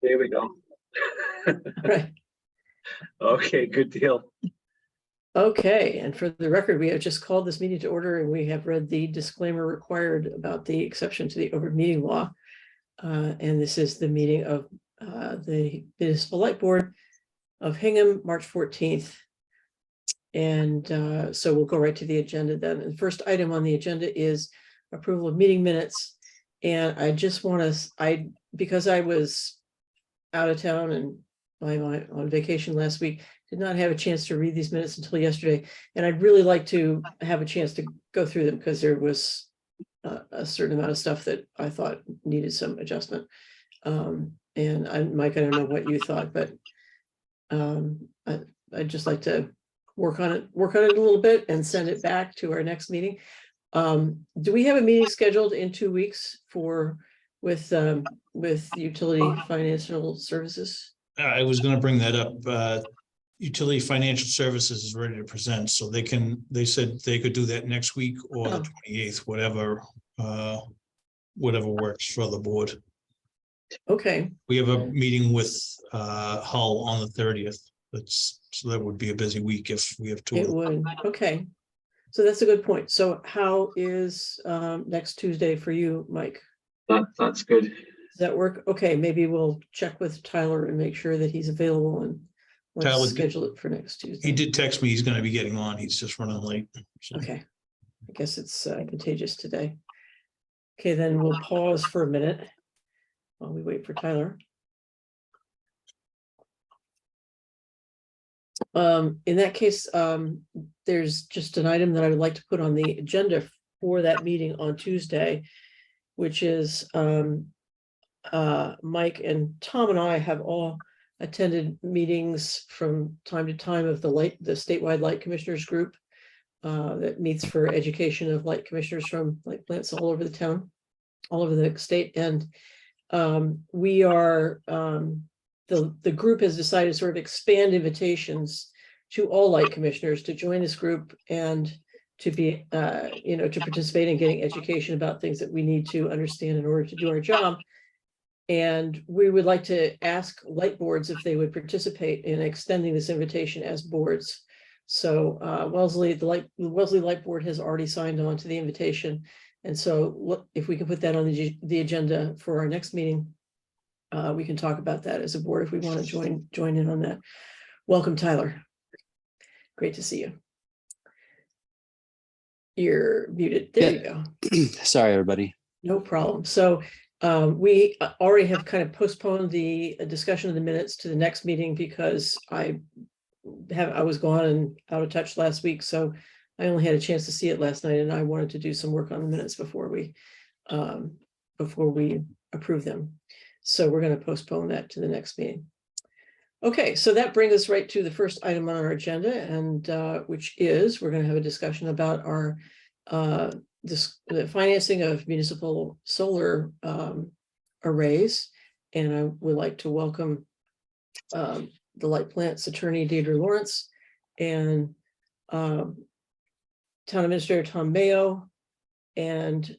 There we go. Right. Okay, good deal. Okay, and for the record, we have just called this meeting to order and we have read the disclaimer required about the exception to the open meeting law. And this is the meeting of the Municipal Light Board of Hingham, March 14th. And so we'll go right to the agenda then. And the first item on the agenda is approval of meeting minutes. And I just want to, because I was out of town and on vacation last week, did not have a chance to read these minutes until yesterday. And I'd really like to have a chance to go through them because there was a certain amount of stuff that I thought needed some adjustment. And Mike, I don't know what you thought, but I'd just like to work on it a little bit and send it back to our next meeting. Do we have a meeting scheduled in 2 weeks with utility financial services? I was going to bring that up. Utility Financial Services is ready to present, so they said they could do that next week or the 28th, whatever works for the board. Okay. We have a meeting with Hull on the 30th. So that would be a busy week if we have two. It would. Okay. So that's a good point. So how is next Tuesday for you, Mike? That's good. Does that work? Okay, maybe we'll check with Tyler and make sure that he's available and let's Tyler, schedule it for next Tuesday. He did text me he's going to be getting on. He's just running late. So. Okay. I guess it's contagious today. Okay, then we'll pause for a minute while we wait for Tyler. In that case, there's just an item that I would like to put on the agenda for that meeting on Tuesday, which is Mike and Tom and I have all attended meetings from time to time of the statewide light commissioners group that meets for education of light commissioners from light plants all over the town, all over the state. And we are the group has decided to sort of expand invitations to all light commissioners to join this group and to be, to participate in getting education about things that we need to understand in order to do our job. And we would like to ask light boards if they would participate in extending this invitation as boards. So Wellesley, the Wellesley Light Board has already signed on to the invitation. And so if we can put that on the agenda for our next meeting, we can talk about that as a board if we want to join in on that. Welcome, Tyler. Great to see you. You're muted. There you go. Sorry, everybody. No problem. So we already have kind of postponed the discussion of the minutes to the next meeting because I was gone and out of touch last week. So I only had a chance to see it last night and I wanted to do some work on the minutes before we approve them. So we're going to postpone that to the next meeting. Okay, so that brings us right to the first item on our agenda, and which is we're going to have a discussion about our the financing of municipal solar arrays. And I would like to welcome the Light Plants attorney Deidre Lawrence and Town Administrator Tom Mayo, and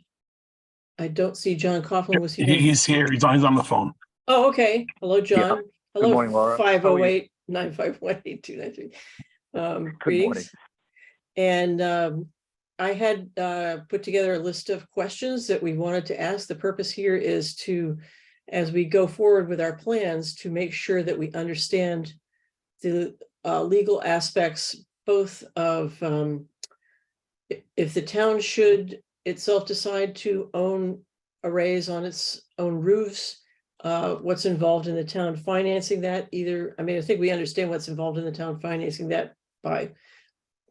I don't see John Coughlin was here. He's here. He's on the phone. Oh, okay. Hello, John. Yeah. Hello, Good morning, Laura. 508-951-8293. Greetings. And I had put together a list of questions that we wanted to ask. The purpose here is to, as we go forward with our plans, to make sure that we understand the legal aspects, both of if the town should itself decide to own arrays on its own roofs, what's involved in the town financing that either. I mean, I think we understand what's involved in the town financing that by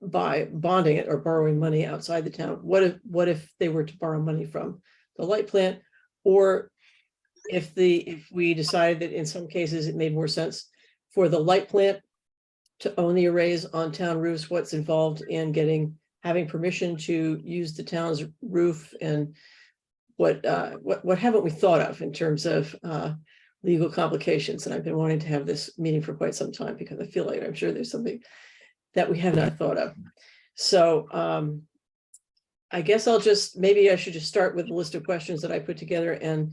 bonding it or borrowing money outside the town. What if they were to borrow money from the light plant, or if we decided that in some cases it made more sense for the light plant to own the arrays on town roofs, what's involved in having permission to use the town's roof, and what haven't we thought of in terms of legal complications? And I've been wanting to have this meeting for quite some time because I feel like I'm sure there's something that we have not thought of. So I guess maybe I should just start with a list of questions that I put together, and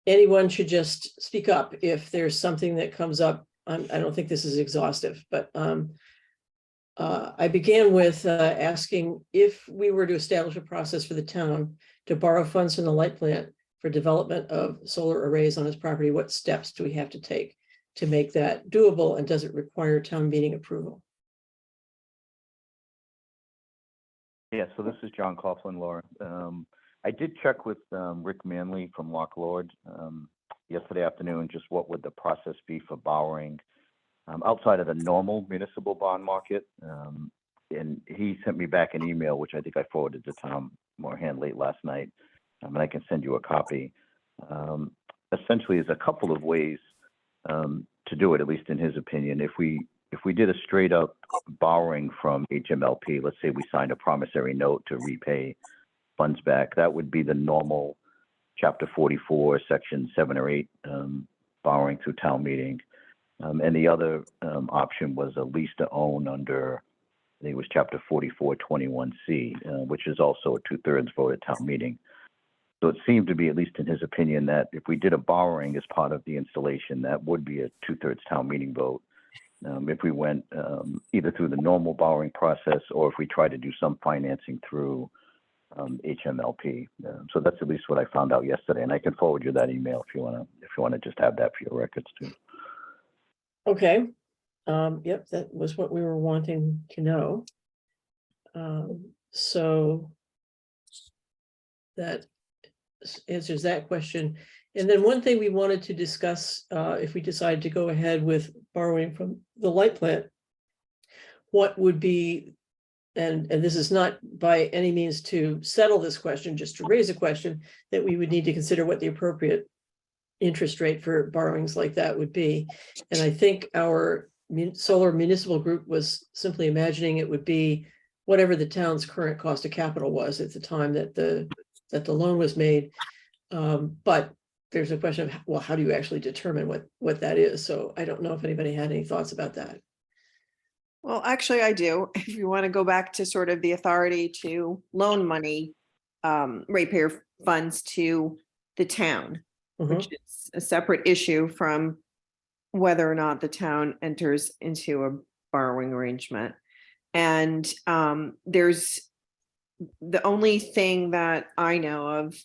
anyone should just speak up if there's something that comes up. I don't think this is exhaustive, but I began with asking if we were to establish a process for the town to borrow funds from the light plant for development of solar arrays on its property, what steps do we have to take to make that doable, and does it require town meeting approval? Yeah, so this is John Coughlin, Laura. I did check with Rick Manley from Lock Lord yesterday afternoon, just what would the process be for borrowing outside of the normal municipal bond market. And he sent me back an email, which I think I forwarded to Tom Moorhan late last night, and I can send you a copy. Essentially, there's a couple of ways to do it, at least in his opinion. If we did a straight up borrowing from HMLP, let's say we signed a promissory note to repay funds back, that would be the normal Chapter 44, Section 7 or 8 borrowing through town meeting. And the other option was a lease to own under, I think it was Chapter 4421C, which is also a 2/3 vote at town meeting. So it seemed to be, at least in his opinion, that if we did a borrowing as part of the installation, that would be a 2/3 town meeting vote. If we went either through the normal borrowing process or if we tried to do some financing through HMLP. So that's at least what I found out yesterday, and I can forward you that email if you want to just have that for your records too. Okay. Yep, that was what we were wanting to know. So that answers that question. And then one thing we wanted to discuss, if we decide to go ahead with borrowing from the light plant, what would be, and this is not by any means to settle this question, just to raise a question, that we would need to consider what the appropriate interest rate for borrowings like that would be. And I think our solar municipal group was simply imagining it would be whatever the town's current cost of capital was at the time that the loan was made. But there's a question of, well, how do you actually determine what that is? So I don't know if anybody had any thoughts about that. Well, actually, I do. If you want to go back to sort of the authority to loan money, ratepayer funds to the town, which is a separate issue from whether or not the town enters into a borrowing arrangement. And there's the only thing that I know of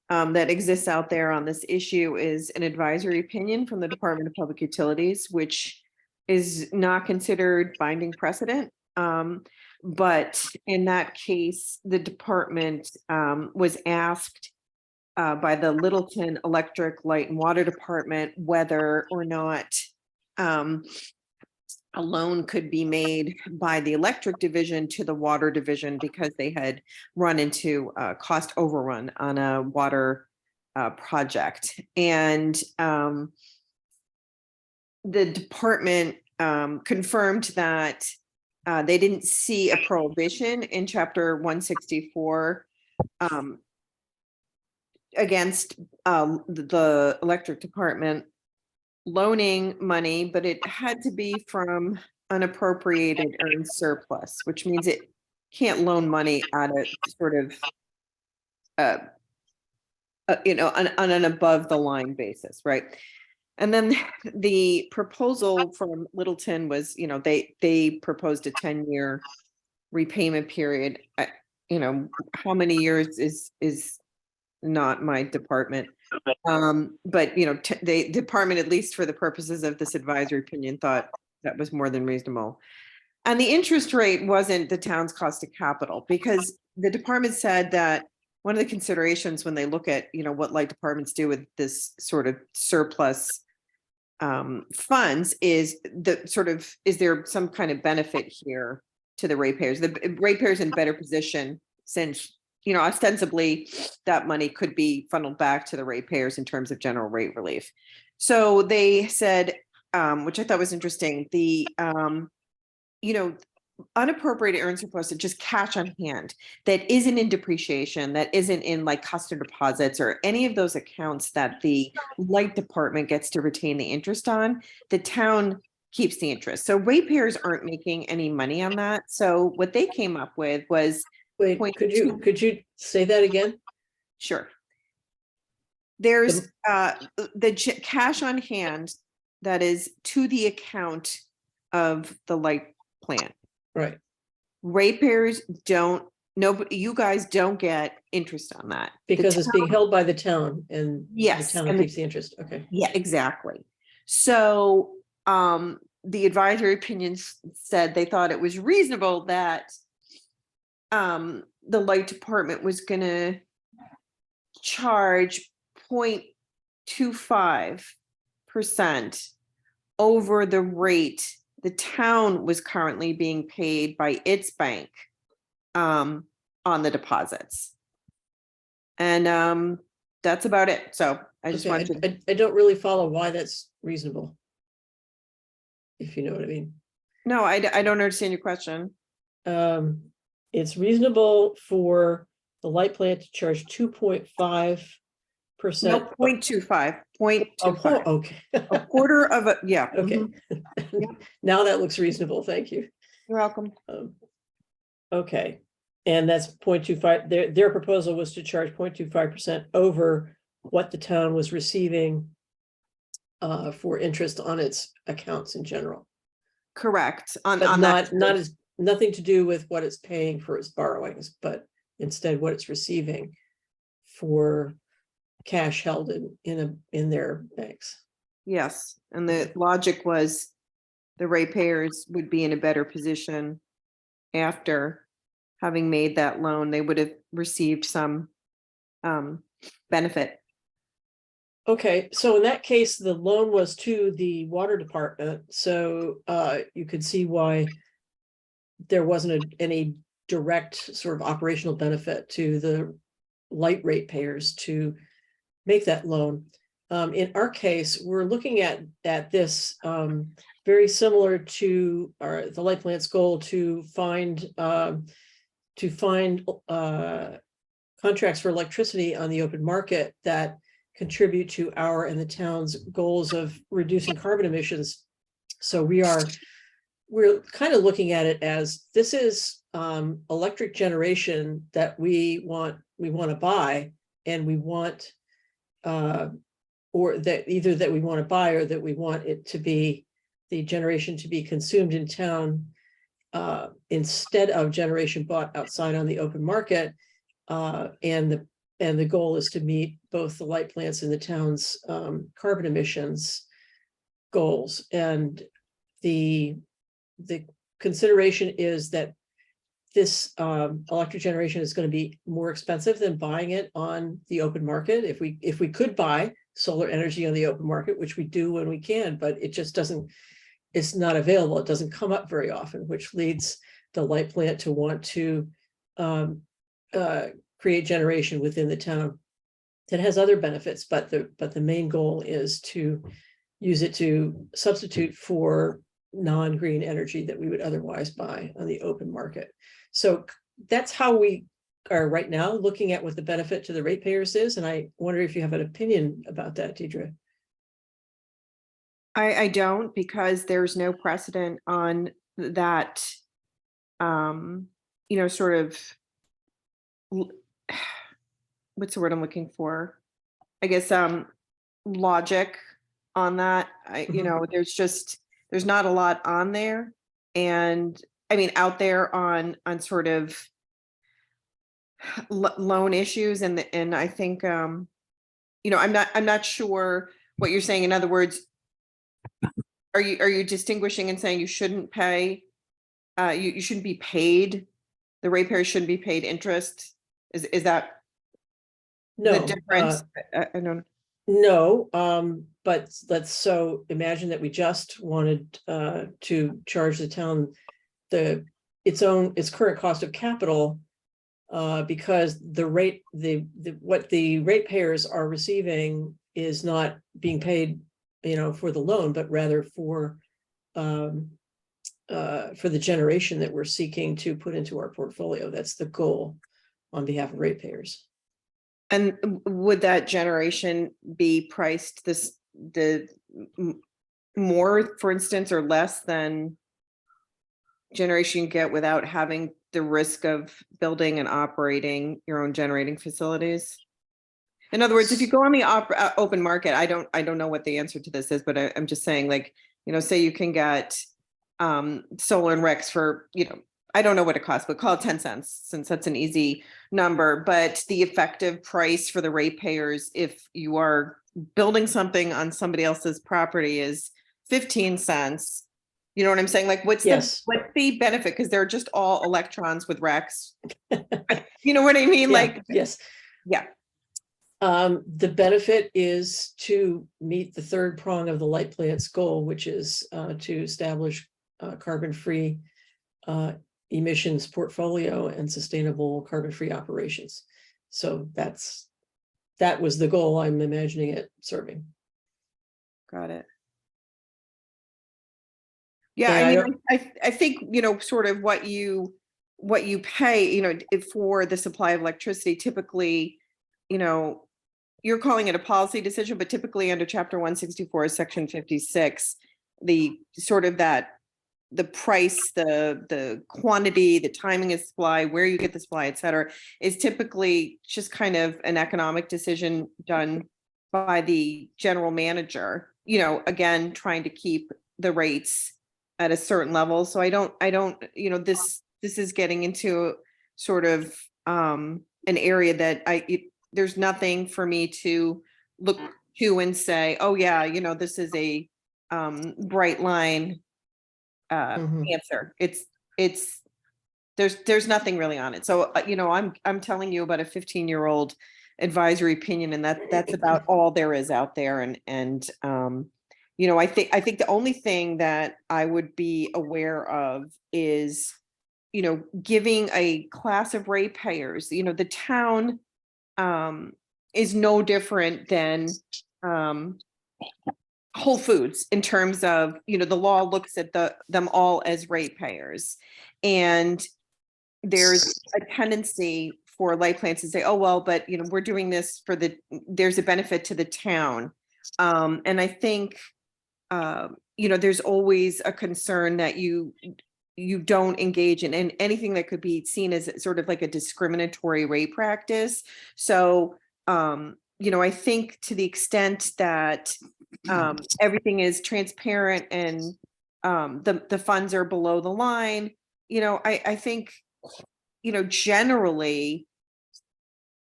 that exists out there on this issue is an advisory opinion from the Department of Public Utilities, which is not considered binding precedent. But in that case, the department was asked by the Littleton Electric, Light and Water Department whether or not a loan could be made by the electric division to the water division because they had run into a cost overrun on a water project. And the department confirmed that they didn't see a prohibition in Chapter 164 against the electric department loaning money, but it had to be from unappropriated earned surplus, which means it can't loan money at a sort of on an above the line basis, right? And then the proposal from Littleton was, they proposed a 10-year repayment period. How many years is not my department. But the department, at least for the purposes of this advisory opinion, thought that was more than reasonable. And the interest rate wasn't the town's cost of capital, because the department said that one of the considerations when they look at, what light departments do with this sort of surplus funds is is there some kind of benefit here to the ratepayers? The ratepayers in better position since, ostensibly that money could be funneled back to the ratepayers in terms of general rate relief. So they said, which I thought was interesting, the, unappropriated earned surplus, just cash on hand that isn't in depreciation, that isn't in like customer deposits or any of those accounts that the light department gets to retain the interest on, the town keeps the interest. So ratepayers aren't making any money on that. So what they came up with was, wait, could you say that again? Sure. There's the cash on hand that is to the account of the light plant. Right, Ratepayers don't, nobody, you guys don't get interest on that. The because it's being town- held by the town and the Yes, town and the- keeps the interest. Okay. Yeah, exactly. So, the advisory opinions said they thought it was reasonable that the light department was gonna charge 0.25% over the rate the town was currently being paid by its bank on the deposits. And that's about it. So I just Okay, wanted to, I don't really follow why that's reasonable. If you know what I mean. no, I don't understand your question. It's reasonable for the light plant to charge 2.5%. No, 0.25, Oh, 0.25. okay. A quarter of a, yeah. Okay. mhm. Now that looks reasonable, thank you. You're welcome. Okay, and that's 0.25, their proposal was to charge 0.25% over what the town was receiving for interest on its accounts in general, Correct. On but that. nothing to do with what it's paying for its borrowings, but instead what it's receiving for cash held in their banks. Yes, and the logic was the ratepayers would be in a better position after having made that loan. They would have received some benefit. Okay, so in that case, the loan was to the water department, so you could see why there wasn't any direct sort of operational benefit to the light ratepayers to make that loan. In our case, we're looking at this very similar to the light plant's goal to find contracts for electricity on the open market that contribute to our and the town's goals of reducing carbon emissions. So we're kind of looking at it as this is electric generation that we want to buy, and we want or that either that we want to buy or that we want it to be the generation to be consumed in town instead of generation bought outside on the open market. And the goal is to meet both the light plants and the town's carbon emissions goals. And the consideration is that this electric generation is going to be more expensive than buying it on the open market. If we could buy solar energy on the open market, which we do when we can, but it just doesn't, it's not available. It doesn't come up very often, which leads the light plant to want to create generation within the town that has other benefits, but the main goal is to use it to substitute for non-green energy that we would otherwise buy on the open market. So that's how we are right now looking at what the benefit to the ratepayers is. And I wonder if you have an opinion about that, Deidre. I don't, because there's no precedent on that, sort of, what's the word I'm looking for? I guess, logic on that. There's not a lot on there. And I mean, out there on sort of loan issues. And I think, I'm not sure what you're saying. In other words, are you distinguishing and saying you shouldn't pay, you shouldn't be paid, the ratepayers shouldn't be paid interest? Is that No, the difference? I don't. No, but let's so imagine that we just wanted to charge the town its current cost of capital because what the ratepayers are receiving is not being paid, for the loan, but rather for the generation that we're seeking to put into our portfolio. That's the goal on behalf of ratepayers. And would that generation be priced more, for instance, or less than generation you get without having the risk of building and operating your own generating facilities? In other words, if you go on the open market, I don't know what the answer to this is, but I'm just saying, like, say you can get solar and Rex for, I don't know what it costs, but call it 10 cents, since that's an easy number. But the effective price for the ratepayers, if you are building something on somebody else's property, is 15 cents. You know what I'm saying? Like, what's the benefit? Because they're just all electrons with Rex. You know what I mean? Yeah, Like, yes. yeah. The benefit is to meet the third prong of the light plant's goal, which is to establish carbon-free emissions portfolio and sustainable carbon-free operations. So that was the goal I'm imagining it serving. Got it. Yeah, And I mean, I think, sort of what you pay, for the supply of electricity, typically, you're calling it a policy decision, but typically under Chapter 164, Section 56, the sort of the price, the quantity, the timing of supply, where you get the supply, et cetera, is typically just kind of an economic decision done by the general manager, again, trying to keep the rates at a certain level. So I don't, this is getting into sort of an area that there's nothing for me to look to and say, oh yeah, this is a bright line answer. There's nothing really on it. So I'm telling you about a 15-year-old advisory opinion, and that's about all there is out there. And I think the only thing that I would be aware of is giving a class of ratepayers. The town is no different than Whole Foods in terms of, the law looks at them all as ratepayers. And there's a tendency for light plants to say, oh, well, but, we're doing this there's a benefit to the town. And I think, there's always a concern that you don't engage in anything that could be seen as sort of like a discriminatory rate practice. So, I think to the extent that everything is transparent and the funds are below the line, I think, generally,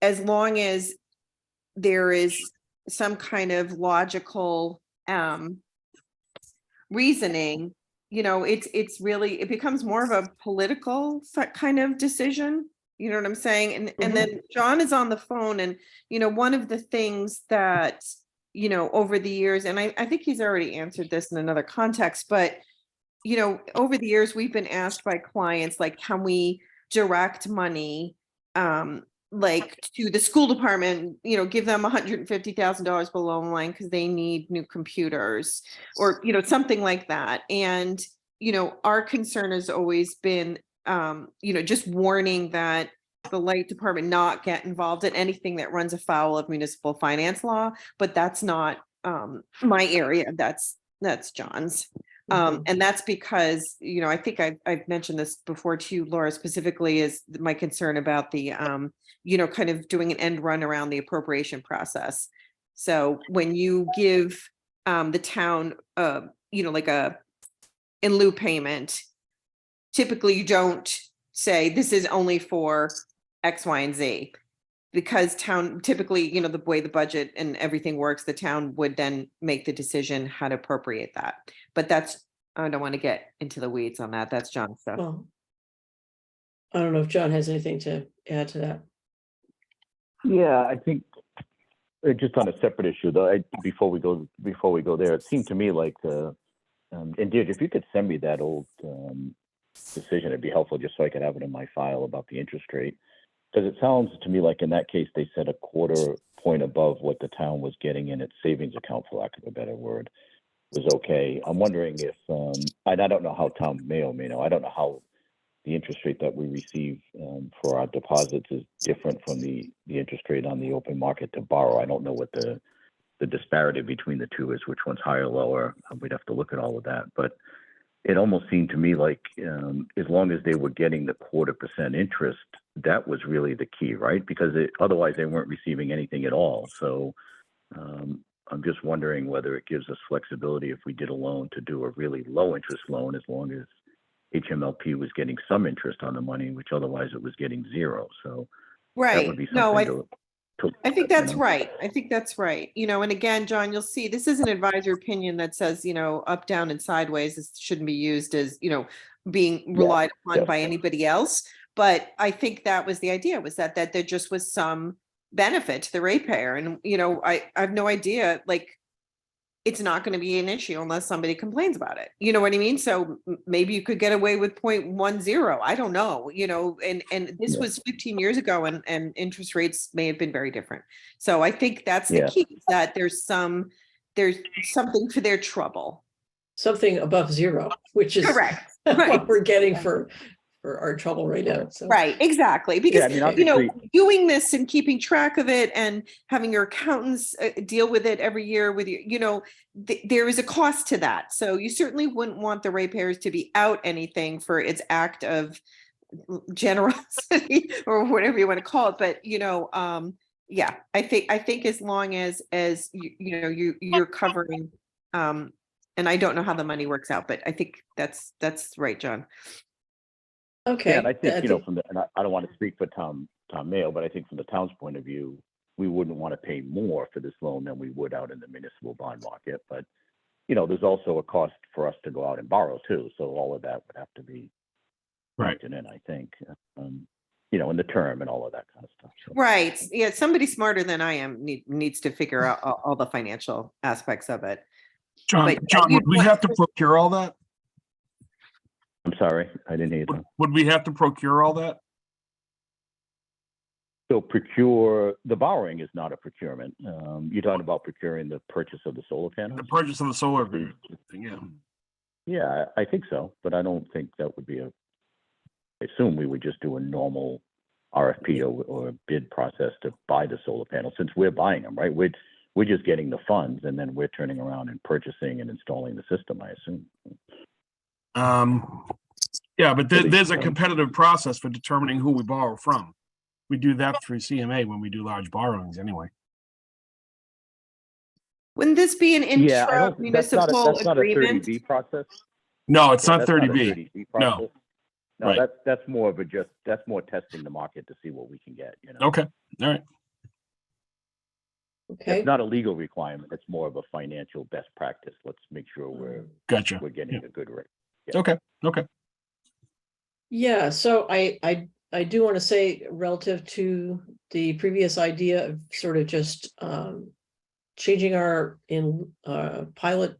as long as there is some kind of logical reasoning, it's really, it becomes more of a political kind of decision. You know what I'm saying? And then John is on the phone, and, one of the things that, over the years, and I think he's already answered this in another context, but, over the years, we've been asked by clients, like, can we direct money, like to the school department, give them $150,000 below the line because they need new computers, or, something like that. And, our concern has always been, just warning that the light department not get involved in anything that runs afoul of municipal finance law, but that's not my area. That's John's. And that's because, I think I've mentioned this before to you, Laura, specifically, is my concern about the, kind of doing an end run around the appropriation process. So when you give the town, like a in lieu payment, typically you don't say this is only for X, Y, and Z, because town typically, the way the budget and everything works, the town would then make the decision how to appropriate that. But I don't want to get into the weeds on that. That's John's stuff. Well, I don't know if John has anything to add to that. Yeah, I think just on a separate issue though, before we go there, it seemed to me like and Deirdre, if you could send me that old decision, it'd be helpful, just so I could have it in my file about the interest rate. Because it sounds to me like in that case, they said a quarter point above what the town was getting in its savings account, for lack of a better word, was okay. I'm wondering if, and I don't know how Tom may or may know, I don't know how the interest rate that we receive for our deposits is different from the interest rate on the open market to borrow. I don't know what the disparity between the two is, which one's higher or lower. We'd have to look at all of that. But it almost seemed to me like as long as they were getting the 0.25% interest, that was really the key, right? Because otherwise they weren't receiving anything at all. So I'm just wondering whether it gives us flexibility if we did a loan to do a really low interest loan, as long as HMLP was getting some interest on the money, which otherwise it was getting zero. So that Right. would be No, something to I think you that's know? right. I think that's right. And again, John, you'll see this is an advisory opinion that says, up, down, and sideways. This shouldn't be used as, being relied upon yeah. by anybody else. But I think that was the idea, was that there just was some benefit to the ratepayer. And, I have no idea, like, it's not going to be an issue unless somebody complains about it. You know what I mean? So maybe you could get away with 0.10. I don't know, and this was 15 years ago, and interest rates may have been very different. So I think that's the key, is that there's something for their trouble. Something above zero, which is Correct. what we're getting for our trouble right now. So. Right, exactly. Because, I mean, obviously, doing this and keeping track of it and having your accountants deal with it every year with you, there is a cost to that. So you certainly wouldn't want the ratepayers to be out anything for its act of generosity or whatever you want to call it. But, yeah, I think as long as you're covering, and I don't know how the money works out, but I think that's right, John. Okay. yeah, and I think, and I don't want to speak for Tom Mayo, but I think from the town's point of view, we wouldn't want to pay more for this loan than we would out in the municipal bond market. But, there's also a cost for us to go out and borrow too. So all of that would have to be Right. in, I think, in the term and all of that kind of stuff. So. Right. Yeah. Somebody smarter than I am needs to figure out all the financial aspects of it. John, But, would we have to procure all that? I'm sorry, I didn't hear that. Would we have to procure all that? So the borrowing is not a procurement. You're talking about procuring the purchase of the solar panels? The purchase of the solar thing, yeah. Yeah, I think so, but I don't think that would be I assume we would just do a normal RFP or bid process to buy the solar panels, since we're buying them, right? We're just getting the funds, and then we're turning around and purchasing and installing the system, I assume. Yeah, but there's a competitive process for determining who we borrow from. We do that through CMA when we do large borrowings anyway. Wouldn't this be an intra-municipal that's not a agreement? 30B process. No, it's not That's not a 30B. 30B No. process. No, Right. that's more of that's more testing the market to see what we can get, Okay, all right. Okay. It's not a legal requirement. It's more of a financial best practice. Let's make sure we're Gotcha. getting a good rate. Okay. Yeah, so I do want to say, relative to the previous idea of sort of just changing our pilot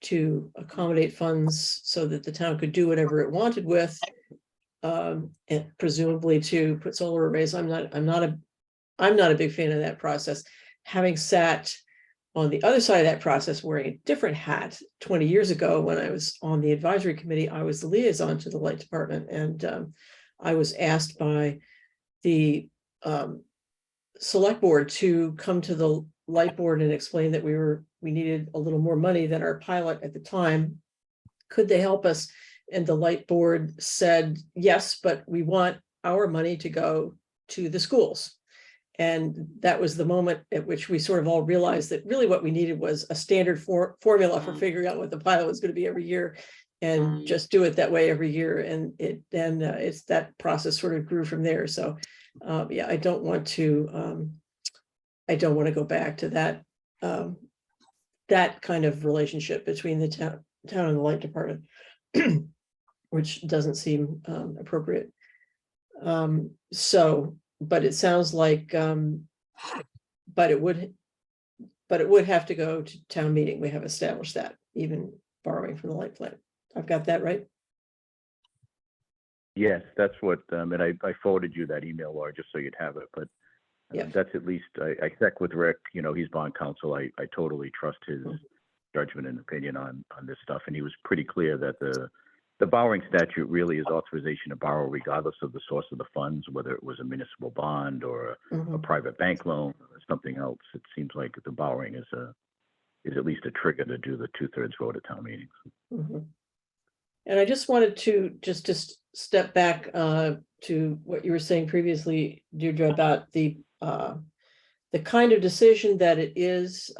to accommodate funds so that the town could do whatever it wanted with, and presumably to put solar arrays. I'm not a big fan of that process. Having sat on the other side of that process, wearing a different hat 20 years ago, when I was on the advisory committee, I was the liaison to the light department, and I was asked by the select board to come to the light board and explain that we needed a little more money than our pilot at the time. Could they help us? And the light board said, yes, but we want our money to go to the schools. And that was the moment at which we sort of all realized that really what we needed was a standard formula for figuring out what the pilot was going to be every year, and just do it that way every year. And it's that process sort of grew from there. So yeah, I don't want to go back to that that kind of relationship between the town and the light department, which doesn't seem appropriate. But it sounds like, but it would have to go to town meeting. We have established that, even borrowing from the light plant. I've got that right. Yes, that's what, and I forwarded you that email, Laura, just so you'd have it, but Yeah. that's at least, I checked with Rick, he's bond counsel. I totally trust his judgment and opinion on this stuff. And he was pretty clear that the borrowing statute really is authorization to borrow regardless of the source of the funds, whether it was a municipal bond or a private bank loan or something else. It seems like the borrowing is at least a trigger to do the 2/3 vote at town meetings. And I just wanted to just step back to what you were saying previously, Deirdre, about the kind of decision that it is.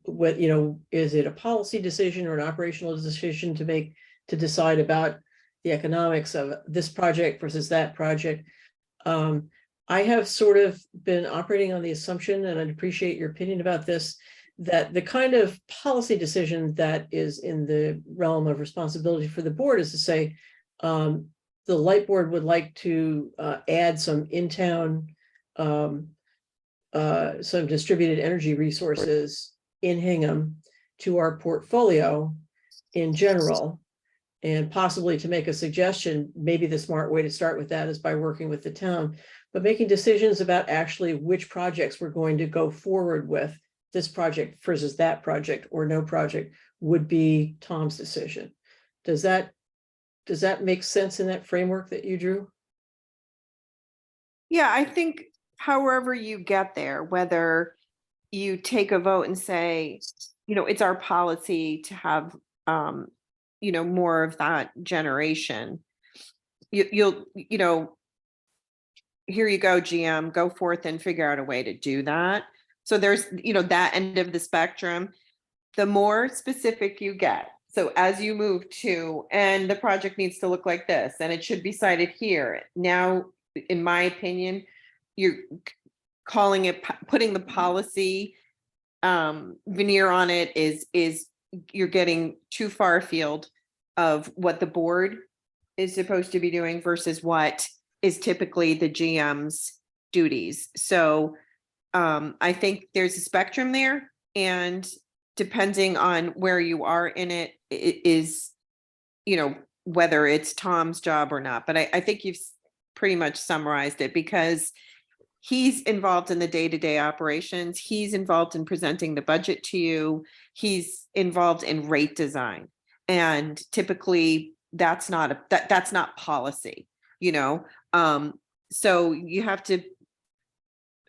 What, you know, is it a policy decision or an operational decision to decide about the economics of this project versus that project? I have sort of been operating on the assumption, and I'd appreciate your opinion about this, that the kind of policy decision that is in the realm of responsibility for the board is to say, the light board would like to add some in-town, some distributed energy resources in Hingham to our portfolio in general, and possibly to make a suggestion. Maybe the smart way to start with that is by working with the town, but making decisions about actually which projects we're going to go forward with, this project versus that project, or no project, would be Tom's decision. Does that make sense in that framework that you drew? Yeah, I think however you get there, whether you take a vote and say, you know, it's our policy to have, you know, more of that generation, you'll, you know, here you go, GM, go forth and figure out a way to do that. So there's, you know, that end of the spectrum, the more specific you get. So as you move to, and the project needs to look like this, and it should be cited here. Now, in my opinion, you're calling it, putting the policy veneer on it is you're getting too far afield of what the board is supposed to be doing versus what is typically the GM's duties. So I think there's a spectrum there, and depending on where you are in it, it is, you know, whether it's Tom's job or not. But I think you've pretty much summarized it, because he's involved in the day-to-day operations. He's involved in presenting the budget to you. He's involved in rate design. And typically that's not that's not policy, you know? So you have to,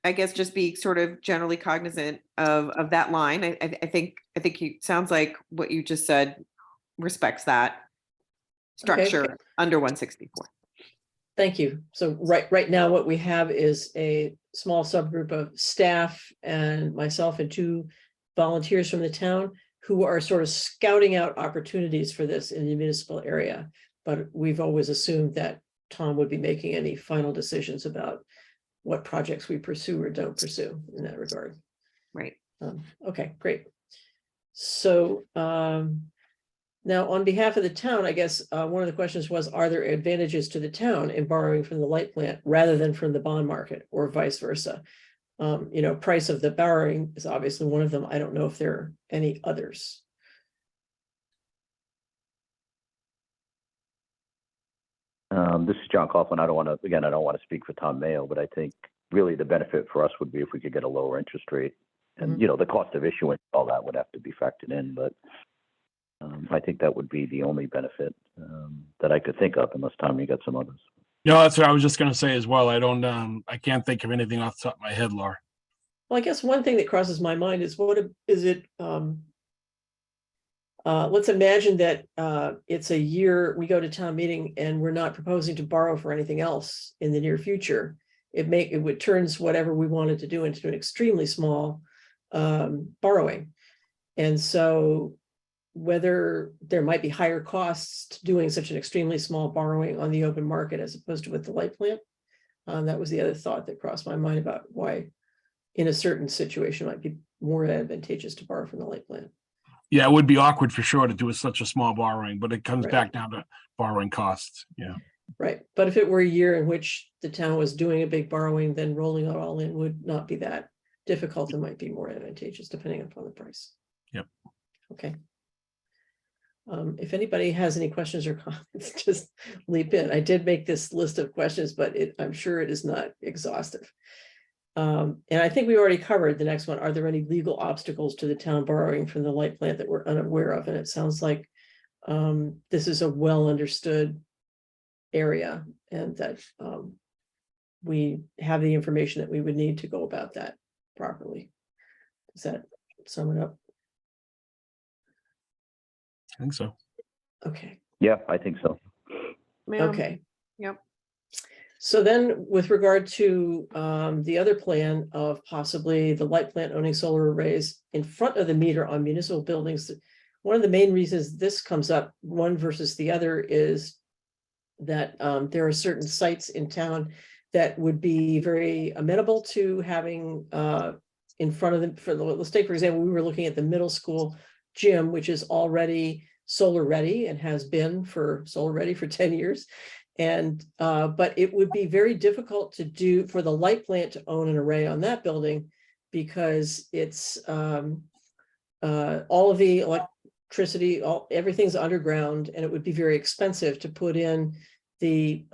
I guess, just be sort of generally cognizant of that line. I think you, sounds like what you just said respects that structure under 164. Thank you. So right now, what we have is a small subgroup of staff and myself and 2 volunteers from the town who are sort of scouting out opportunities for this in the municipal area. But we've always assumed that Tom would be making any final decisions about what projects we pursue or don't pursue in that regard. Right. Okay, great. So now, on behalf of the town, I guess one of the questions was, are there advantages to the town in borrowing from the light plant rather than from the bond market, or vice versa? You know, price of the borrowing is obviously one of them. I don't know if there are any others. This is John Coughlin. I don't want to speak for Tom Mayo, but I think really the benefit for us would be if we could get a lower interest rate, and you know, the cost of issuance, all that would have to be factored in. But I think that would be the only benefit that I could think of, unless Tom, you got some others. Yeah, that's what I was just going to say as well. I can't think of anything off the top of my head, Laura. Well, I guess one thing that crosses my mind is, what is it? Let's imagine that it's a year, we go to town meeting and we're not proposing to borrow for anything else in the near future. It would turns whatever we wanted to do into an extremely small borrowing. And so whether there might be higher costs to doing such an extremely small borrowing on the open market as opposed to with the light plant. That was the other thought that crossed my mind about why in a certain situation might be more advantageous to borrow from the light plant. Yeah, it would be awkward for sure to do such a small borrowing, but it comes back down to borrowing costs. Yeah. Right. But if it were a year in which the town was doing a big borrowing, then rolling it all in would not be that difficult. It might be more advantageous depending upon the price. Yep. Okay. If anybody has any questions or comments, just leap in. I did make this list of questions, but I'm sure it is not exhaustive. And I think we already covered the next one. Are there any legal obstacles to the town borrowing from the light plant that we're unaware of? And it sounds like this is a well understood area, and that we have the information that we would need to go about that properly. Does that sum it up? I think so. Okay. Yeah, I think so. Yeah, Okay. Yep. So then with regard to the other plan of possibly the light plant owning solar arrays in front of the meter on municipal buildings, one of the main reasons this comes up, one versus the other, is that there are certain sites in town that would be very amenable to having in front of them. Let's take, for example, we were looking at the middle school gym, which is already solar ready and has been for solar ready for 10 years. And but it would be very difficult to do for the light plant to own an array on that building, because it's all of the electricity, everything's underground, and it would be very expensive to put in the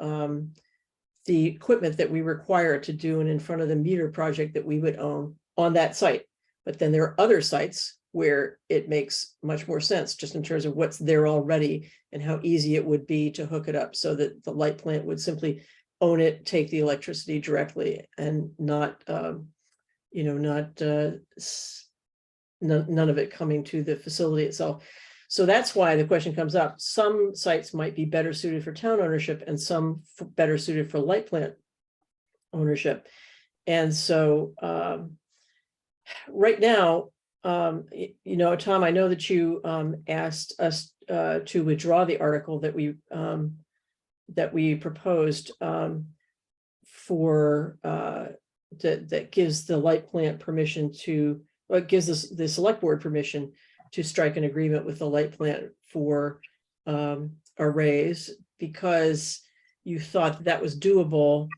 equipment that we require to do an in front of the meter project that we would own on that site. But then there are other sites where it makes much more sense, just in terms of what's there already and how easy it would be to hook it up, so that the light plant would simply own it, take the electricity directly, and not, none of it coming to the facility itself. So that's why the question comes up. Some sites might be better suited for town ownership, and some better suited for light plant ownership. And so right now, Tom, I know that you asked us to withdraw the article that we proposed for that gives the light plant permission to, or gives us the select board permission to strike an agreement with the light plant for arrays, because you thought that was doable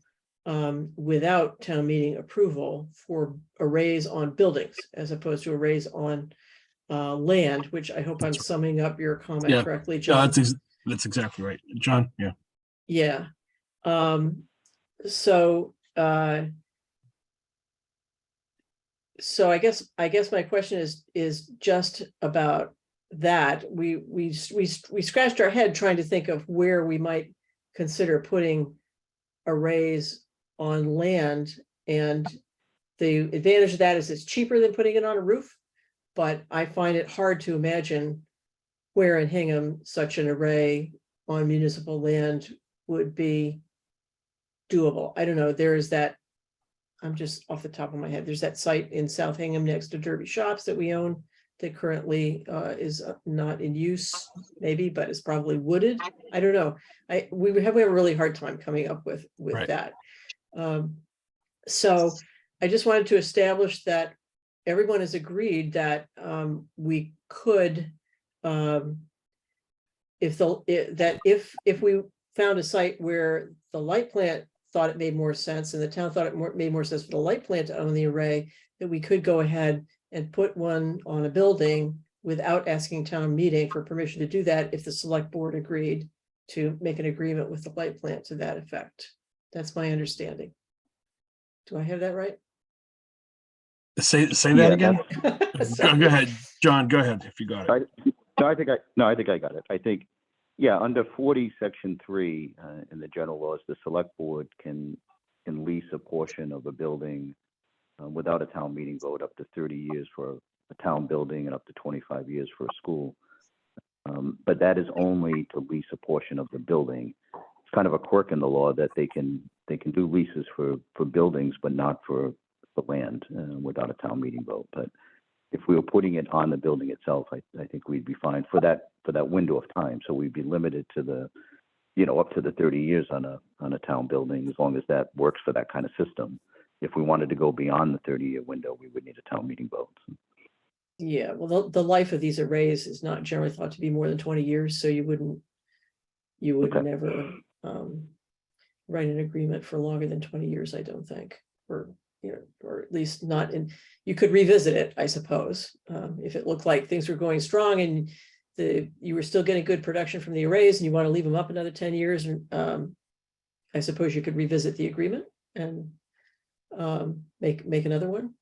without town meeting approval for arrays on buildings as opposed to arrays on land, which I hope I'm summing up your comment Yeah. correctly, Yeah, John. that's exactly right, John. Yeah. Yeah. So I guess my question is just about that. We scratched our head trying to think of where we might consider putting arrays on land, and the advantage of that is it's cheaper than putting it on a roof, but I find it hard to imagine where in Hingham such an array on municipal land would be doable. I don't know, there is that, I'm just off the top of my head, there's that site in South Hingham next to Derby Shops that we own that currently is not in use, maybe, but it's probably wooded. I don't know. We have a really hard time coming up with Right. that. So I just wanted to establish that everyone has agreed that we could, if we found a site where the light plant thought it made more sense and the town thought it made more sense for the light plant to own the array, that we could go ahead and put one on a building without asking town meeting for permission to do that, if the select board agreed to make an agreement with the light plant to that effect. That's my understanding. Do I have that right? Say that Yeah, again. Sorry. Go ahead, John. Go ahead if you got it. I think I got it. I think, yeah, under 40, section 3 in the general laws, the select board can lease a portion of a building without a town meeting vote up to 30 years for a town building and up to 25 years for a school. But that is only to lease a portion of the building. It's kind of a quirk in the law that they can do leases for buildings, but not for the land without a town meeting vote. But if we were putting it on the building itself, I think we'd be fine for that window of time. So we'd be limited to up to the 30 years on a town building, as long as that works for that kind of system. If we wanted to go beyond the 30-year window, we would need a town meeting vote. Yeah, well, the life of these arrays is not generally thought to be more than 20 years, so you would Okay. never write an agreement for longer than 20 years, I don't think, or at least not in, you could revisit it, I suppose, if it looked like things were going strong and you were still getting good production from the arrays and you want to leave them up another 10 years, I suppose you could revisit the agreement and make another one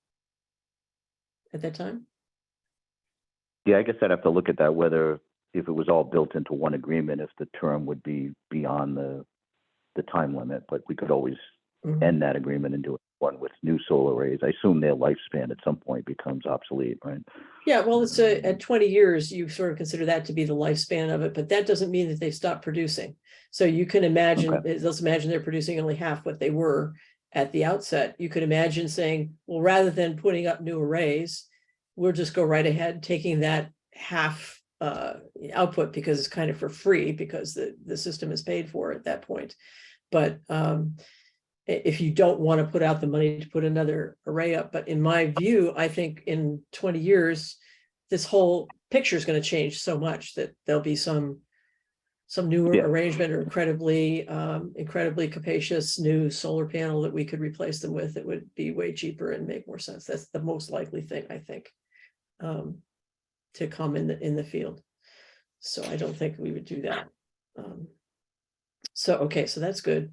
at that time. Yeah, I guess I'd have to look at that, whether if it was all built into one agreement, if the term would be beyond the time limit, but we could always Mhm. end that agreement and do it one with new solar arrays. I assume their lifespan at some point becomes obsolete, right? Yeah, well, it's at 20 years, you sort of consider that to be the lifespan of it, but that doesn't mean that they've stopped producing. So you can imagine, let's imagine they're producing only half what they were at the outset. You could imagine saying, well, rather than putting up new arrays, we'll just go right ahead, taking that half output because it's kind of for free because the system is paid for at that point. But if you don't want to put out the money to put another array up, but in my view, I think in 20 years, this whole picture is going to change so much that there'll be some new arrangement or incredibly capacious new solar panel that we could replace them with. It would be way cheaper and make more sense. That's the most likely thing, I think, to come in the field. So I don't think we would do that. So that's good.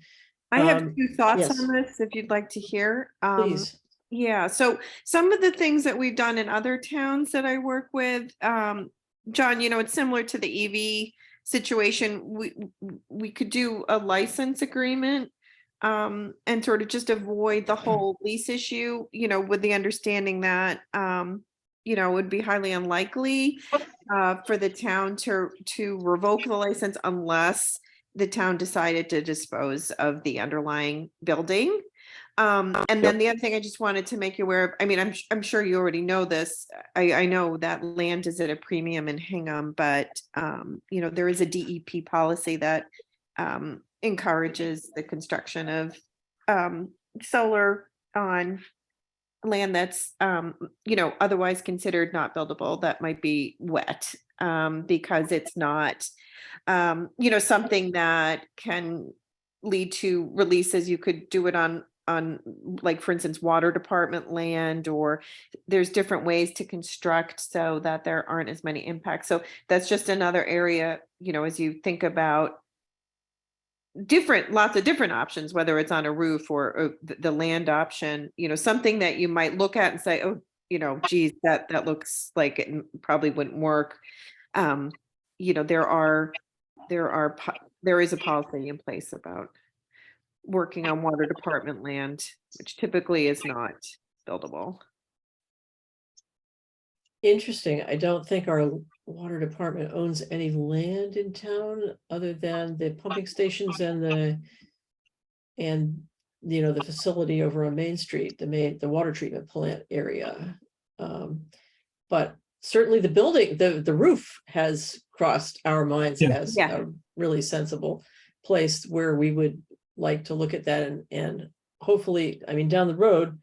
I have two thoughts yes. on this, if you'd like to hear. Please. Yeah, so some of the things that we've done in other towns that I work with, John, it's similar to the EV situation. We could do a license agreement and sort of just avoid the whole lease issue, with the understanding that, it would be highly unlikely for the town to revoke the license unless the town decided to dispose of the underlying building. And then the other thing I just wanted to make you aware of, I mean, I'm sure you already know this. I know that land is at a premium in Hingham, but there is a DEP policy that encourages the construction of solar on land that's otherwise considered not buildable, that might be wet, because it's not something that can lead to releases. You could do it on like, for instance, water department land, or there's different ways to construct so that there aren't as many impacts. So that's just another area, as you think about lots of different options, whether it's on a roof or the land option, something that you might look at and say, oh, geez, that looks like it probably wouldn't work. There is a policy in place about working on water department land, which typically is not buildable. Interesting. I don't think our water department owns any land in town other than the pumping stations and the facility over on Main Street, the water treatment plant area. But certainly the building, the roof has crossed our minds as a really sensible place where we would like to look at that, and hopefully, I mean, down the road,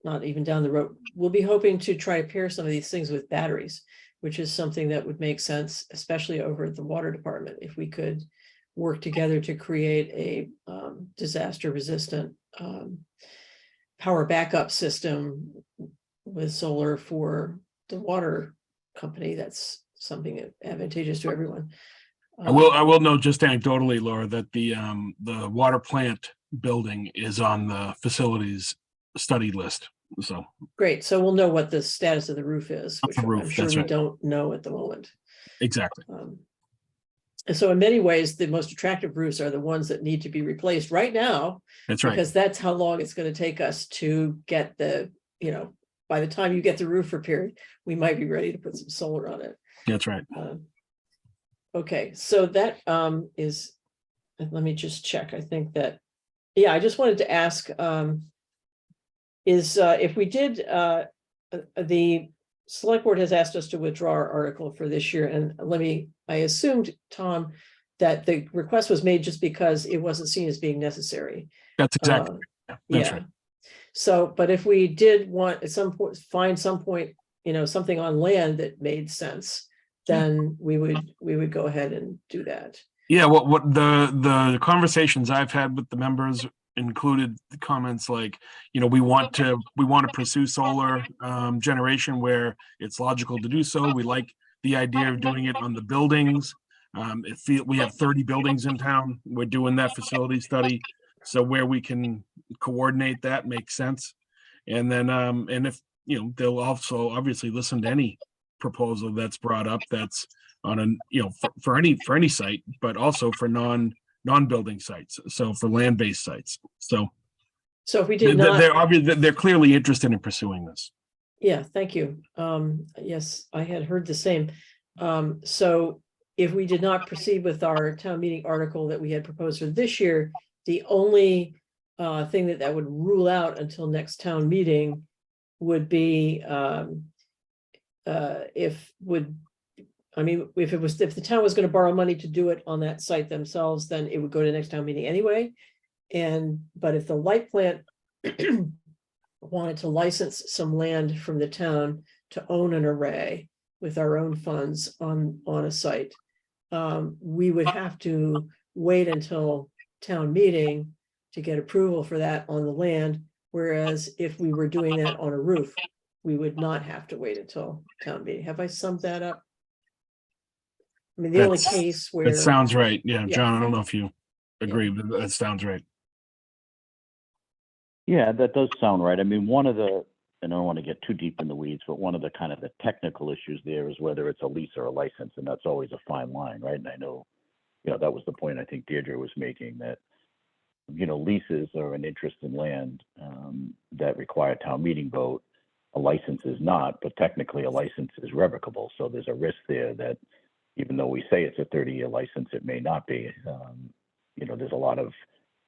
not even down the road, we'll be hoping to try to pair some of these things with batteries, which is something that would make sense, especially over at the water department, if we could work together to create a disaster resistant power backup system with solar for the water company. That's something advantageous to everyone. I will note just anecdotally, Laura, that the water plant building is on the facilities study list. So great. So we'll know what the status of the roof is, which I'm sure we don't know at the moment. Exactly. And so in many ways, the most attractive roofs are the ones that need to be replaced right now. That's right. Because that's how long it's going to take us to get by the time you get the roof repaired, we might be ready to put some solar on it. That's right. Okay, so that is, let me just check. I think that, I just wanted to ask, if we did, the select board has asked us to withdraw our article for this year, and I assumed, Tom, that the request was made just because it wasn't seen as being necessary. That's exactly. That's right. So, but if we did want at some point, find some point, something on land that made sense, then we would go ahead and do that. Yeah, what the conversations I've had with the members included the comments like, we want to pursue solar generation where it's logical to do so. We like the idea of doing it on the buildings. We have 30 buildings in town. We're doing that facility study, so where we can coordinate that makes sense. And then and if they'll also obviously listen to any proposal that's brought up that's on for any site, but also for non-building sites, so for land-based sites. So So if we did not. They're clearly interested in pursuing this. Yeah, thank you. Yes, I had heard the same. So if we did not proceed with our town meeting article that we had proposed for this year, the only thing that would rule out until next town meeting would be if the town was going to borrow money to do it on that site themselves, then it would go to the next town meeting anyway. But if the light plant wanted to license some land from the town to own an array with our own funds on a site, we would have to wait until town meeting to get approval for that on the land. Whereas if we were doing that on a roof, we would not have to wait until town meeting. Have I summed that up? I mean, the only case where. That sounds right. Yeah, Yeah. John, I don't know if you agree, but that sounds right. Yeah, that does sound right. I mean, one of the, and I don't want to get too deep in the weeds, but one of the kind of the technical issues there is whether it's a lease or a license, and that's always a fine line, right? And I know, that was the point I think Deirdre was making, that, leases are an interest in land that require town meeting vote. A license is not, but technically a license is revocable. So there's a risk there that even though we say it's a 30-year license, it may not be. There's a lot of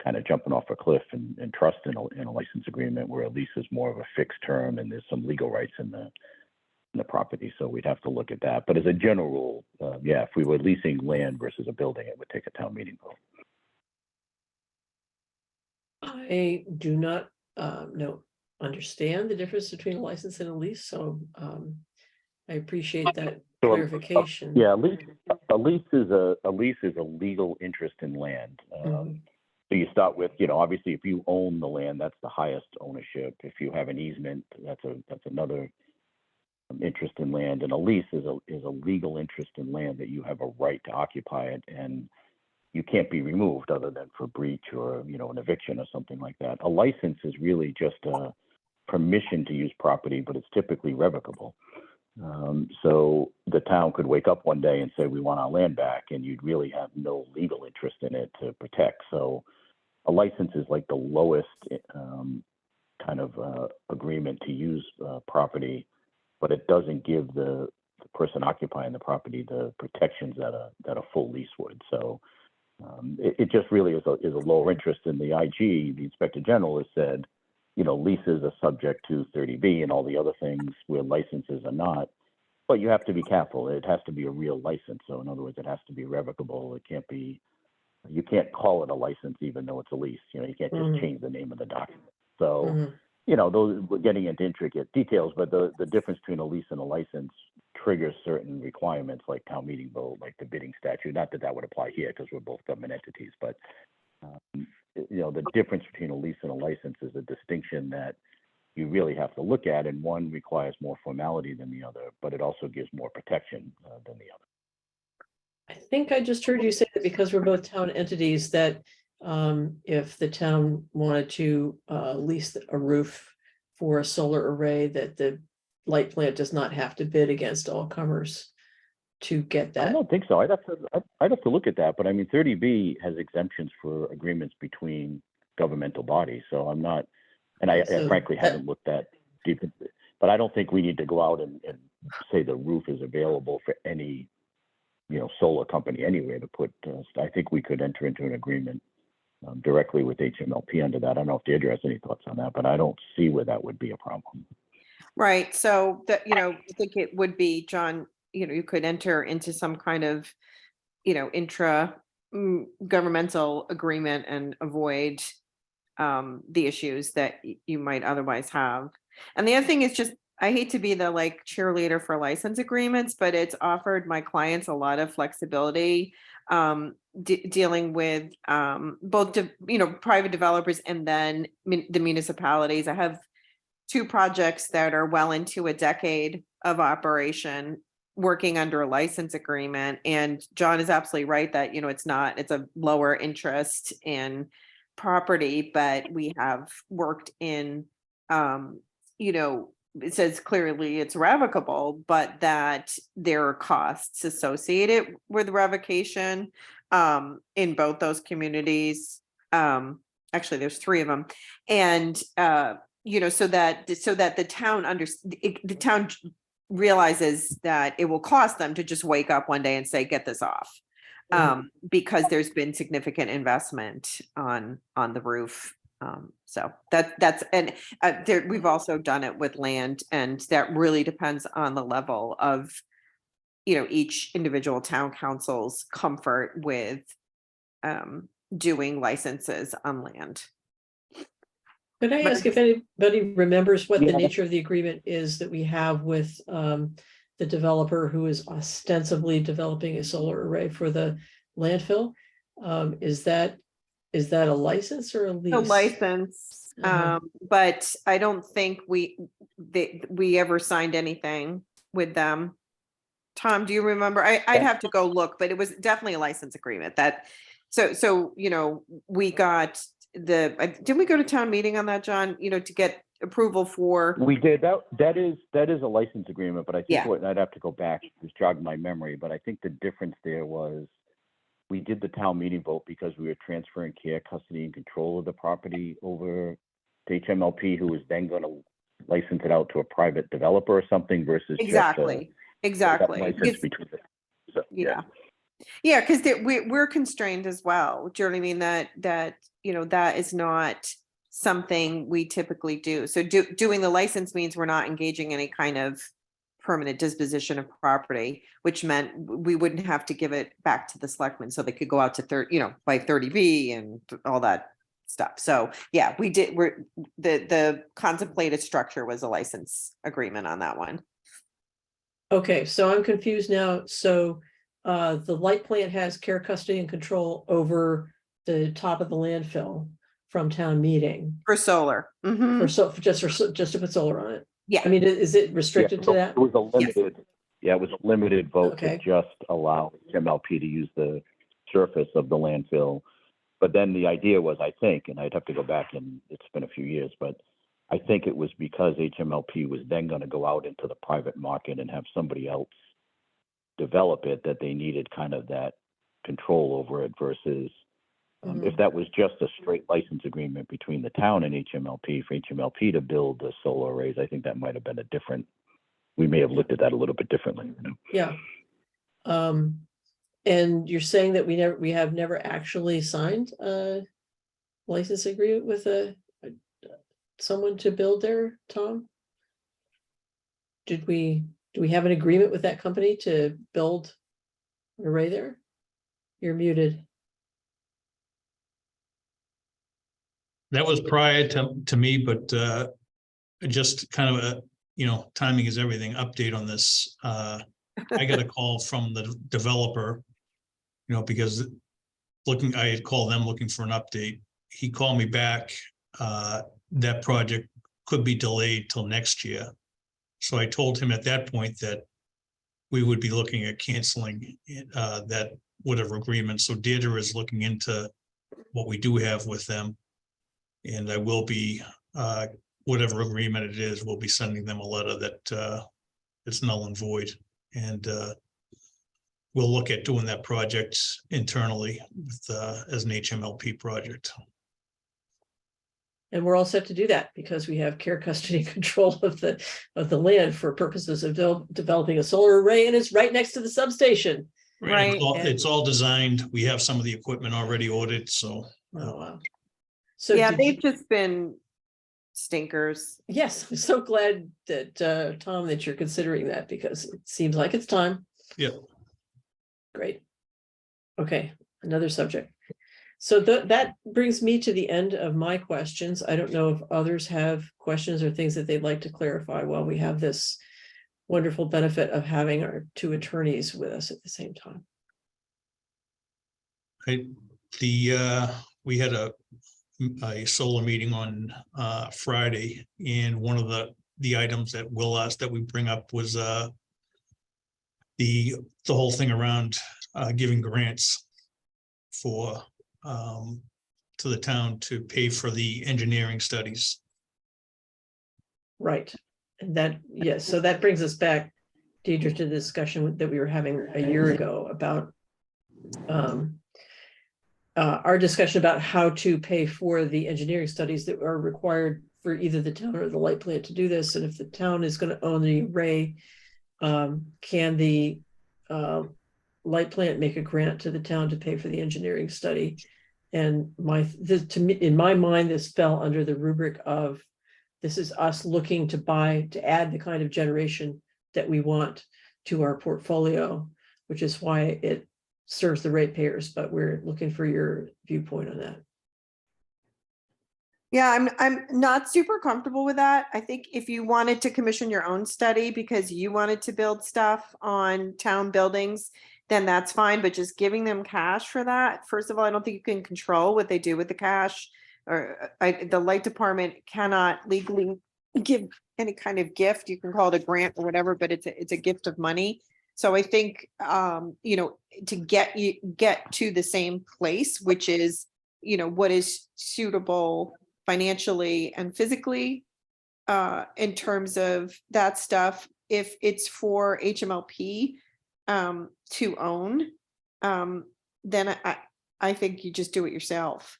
kind of jumping off a cliff and trust in a license agreement, where a lease is more of a fixed term and there's some legal rights in the property. So we'd have to look at that. But as a general rule, if we were leasing land versus a building, it would take a town meeting vote. I do not understand the difference between a license and a lease, so I appreciate that clarification. Yeah, a lease is a legal interest in land. Mhm. So you start with, obviously, if you own the land, that's the highest ownership. If you have an easement, that's another interest in land. And a lease is a legal interest in land that you have a right to occupy it, and you can't be removed other than for breach or an eviction or something like that. A license is really just a permission to use property, but it's typically revocable. So the town could wake up one day and say, we want our land back, and you'd really have no legal interest in it to protect. So a license is like the lowest kind of agreement to use property, but it doesn't give the person occupying the property the protections that a full lease would. So it just really is a lower interest. In the IG, the Inspector General has said, leases are subject to 30B and all the other things where licenses are not, but you have to be careful. It has to be a real license. So in other words, it has to be revocable. You can't call it a license even though it's a lease. You can't just change the name of the document. So, those, we're getting into intricate details, but the difference between a lease and a license triggers certain requirements like town meeting vote, like the bidding statute. Not that would apply here because we're both government entities, but the difference between a lease and a license is a distinction that you really have to look at, and one requires more formality than the other, but it also gives more protection than the other. I think I just heard you say that because we're both town entities, that if the town wanted to lease a roof for a solar array, that the light plant does not have to bid against all comers to get that. I don't think so. I'd have to look at that, but I mean, 30B has exemptions for agreements between governmental bodies. So I'm not, and I frankly haven't looked that deep into it, but I don't think we need to go out and say the roof is available for any, solar company anywhere to put. I think we could enter into an agreement directly with HMLP under that. I don't know if Deirdre has any thoughts on that, but I don't see where that would be a problem. Right. So that, I think it would be, John, you could enter into some kind of, intra governmental agreement and avoid the issues that you might otherwise have. And the other thing is just, I hate to be the cheerleader for license agreements, but it's offered my clients a lot of flexibility dealing with both, private developers and then the municipalities. I have 2 projects that are well into a decade of operation working under a license agreement. And John is absolutely right that, it's a lower interest in property, but we have worked in, it says clearly it's revocable, but that there are costs associated with revocation in both those communities. actually, there's 3 of them. And, you know, so that the town the town realizes that it will cost them to just wake up one day and say, get this off. Because there's been significant investment on the roof. So that's, and we've also done it with land, and that really depends on the level of, you know, each individual town council's comfort with doing licenses on land. Could I But ask if anybody remembers what the Yeah. nature of the agreement is that we have with the developer who is ostensibly developing a solar array for the landfill? Is that a license or a lease? A license, Uh-huh. but I don't think we ever signed anything with them. Tom, do you remember? I'd have to go look, but it was definitely a license agreement that, so, you know, we got didn't we go to town meeting on that, John, you know, to get approval for? We did, that is a license agreement, but I think Yeah. what, I'd have to go back, just jog my memory, but I think the difference there was we did the town meeting vote because we were transferring care, custody, and control of the property over to HMLP, who was then gonna license it out to a private developer or something versus just a Exactly. license between the, so, Yeah. Yeah, because we're constrained as well. Do you know what I mean? That, you know, that is not something we typically do. So doing the license means we're not engaging any kind of permanent disposition of property, which meant we wouldn't have to give it back to the selectmen, so they could go out to by 30B and all that stuff. So yeah, the contemplated structure was a license agreement on that one. Okay, so I'm confused now. So the light plant has care, custody, and control over the top of the landfill from town meeting For solar. Mhm. just to put solar on it. Yeah. I mean, is it restricted to that? It was a limited, it was a limited vote to Okay. just allow HMLP to use the surface of the landfill. But then the idea was, I think, and I'd have to go back, and it's been a few years, but I think it was because HMLP was then going to go out into the private market and have somebody else develop it, that they needed kind of that control over it versus if that was just a straight license agreement between the town and HMLP for HMLP to build the solar arrays. I think that might have been a different, we may have looked at that a little bit differently. You know? Yeah. And you're saying that we have never actually signed a license agreement with someone to build there, Tom? Do we have an agreement with that company to build an array there? You're muted. That was prior to me, but just kind of a, you know, timing is everything, update on this. I got a call from the developer, you know, because I had called them looking for an update. He called me back. That project could be delayed till next year. So I told him at that point that we would be looking at canceling that whatever agreement. So Deirdre is looking into what we do have with them. And I will be, whatever agreement it is, we'll be sending them a letter that it's null and void. And we'll look at doing that project internally with, as an HMLP project. And we're all set to do that because we have care, custody, and control of the land for purposes of developing a solar array, and it's right next to the substation. Right. It's all designed. We have some of the equipment already ordered, so. Oh, wow. So Yeah, did they've just been stinkers. yes, I'm so glad that Tom, that you're considering that, because it seems like it's time. Yeah. Great. Okay, another subject. So that brings me to the end of my questions. I don't know if others have questions or things that they'd like to clarify while we have this wonderful benefit of having our 2 attorneys with us at the same time. We had a solar meeting on Friday, and one of the items that Will asked that we bring up was the whole thing around giving grants for to the town to pay for the engineering studies. Right. And that, yes, so that brings us back, Deidre, to the discussion that we were having a year ago about our discussion about how to pay for the engineering studies that are required for either the town or the light plant to do this. And if the town is going to own the array, can the light plant make a grant to the town to pay for the engineering study? And to me, in my mind, this fell under the rubric of, this is us looking to add the kind of generation that we want to our portfolio, which is why it serves the ratepayers, but we're looking for your viewpoint on that. Yeah, I'm not super comfortable with that. I think if you wanted to commission your own study because you wanted to build stuff on town buildings, then that's fine, but just giving them cash for that, first of all, I don't think you can control what they do with the cash. Or the light department cannot legally give any kind of gift. You can call it a grant or whatever, but it's a gift of money. So I think, you know, to get to the same place, which is, you know, what is suitable financially and physically, in terms of that stuff. If it's for HMLP to own, then I think you just do it yourself,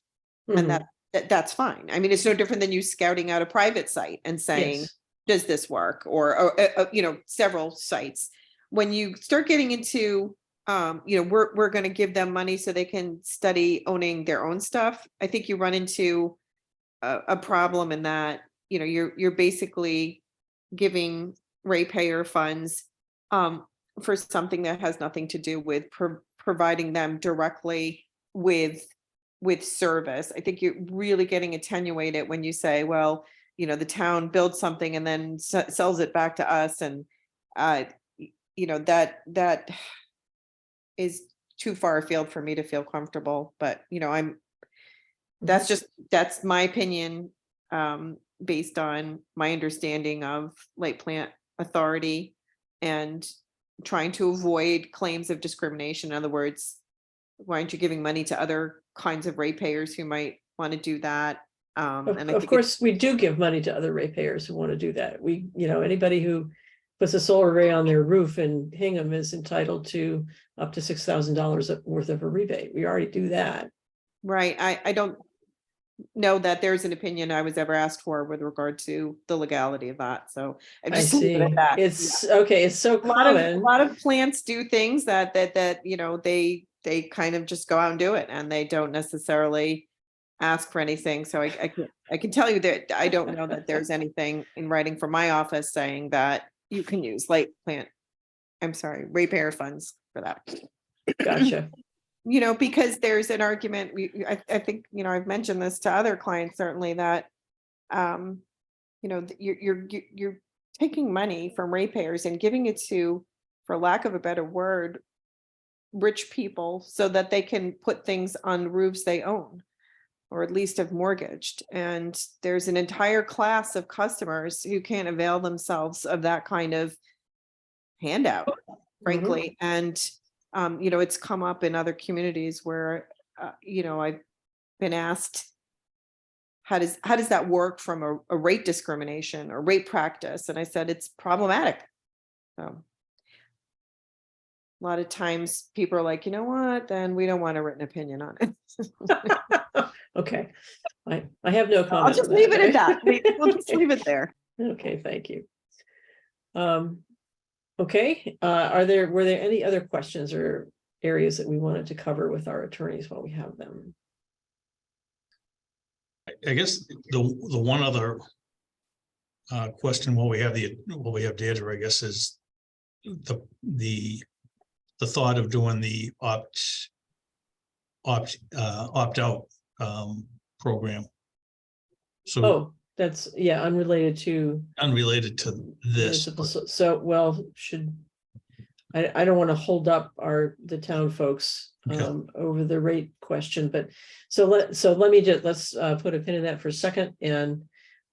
and that's fine. I mean, it's no different than you scouting out a private site and saying, Yes. does this work? Or you know, several sites. When you start getting into, you know, we're going to give them money so they can study owning their own stuff, I think you run into a problem in that, you know, you're basically giving ratepayer funds for something that has nothing to do with providing them directly with service. I think you're really getting attenuated when you say, well, you know, the town builds something and then sells it back to us, and you know, that is too far afield for me to feel comfortable. But you know, that's my opinion, based on my understanding of light plant authority and trying to avoid claims of discrimination. In other words, why aren't you giving money to other kinds of ratepayers who might want to do that? And I Of think course, we do give money to other ratepayers who want to do that. We, you know, anybody who puts a solar array on their roof in Hingham is entitled to up to $6,000 worth of a rebate. We already do that. right. I don't know that there's an opinion I was ever asked for with regard to the legality of that. So I I just leave it see. at that. It's okay. It's so A lot common. of plants do things that you know, they kind of just go out and do it, and they don't necessarily ask for anything. So I can tell you that I don't know that there's anything in writing from my office saying that you can use ratepayer funds for that. Gotcha. You know, because there's an argument, I think, you know, I've mentioned this to other clients, certainly, that you know, you're taking money from ratepayers and giving it to, for lack of a better word, rich people so that they can put things on roofs they own, or at least have mortgaged. And there's an entire class of customers who can't avail themselves of that kind of handout, frankly. And you know, it's come up in other communities where you know, I've been asked, how does that work from a rate discrimination or rate practice? And I said, it's problematic. A lot of times people are like, you know what, then we don't want a written opinion on it. Okay. I have no comment. I'll just on leave it at that. Okay. We'll just leave it there. Okay, thank you. Okay, were there any other questions or areas that we wanted to cover with our attorneys while we have them? I guess the one other question while we have Deirdre, I guess, is the thought of doing the opt-out program. So Oh, that's, yeah, unrelated to unrelated to this. municipal. So, well, I don't want to hold up the town folks over the rate question, but let me let's put a pin in that for a second. And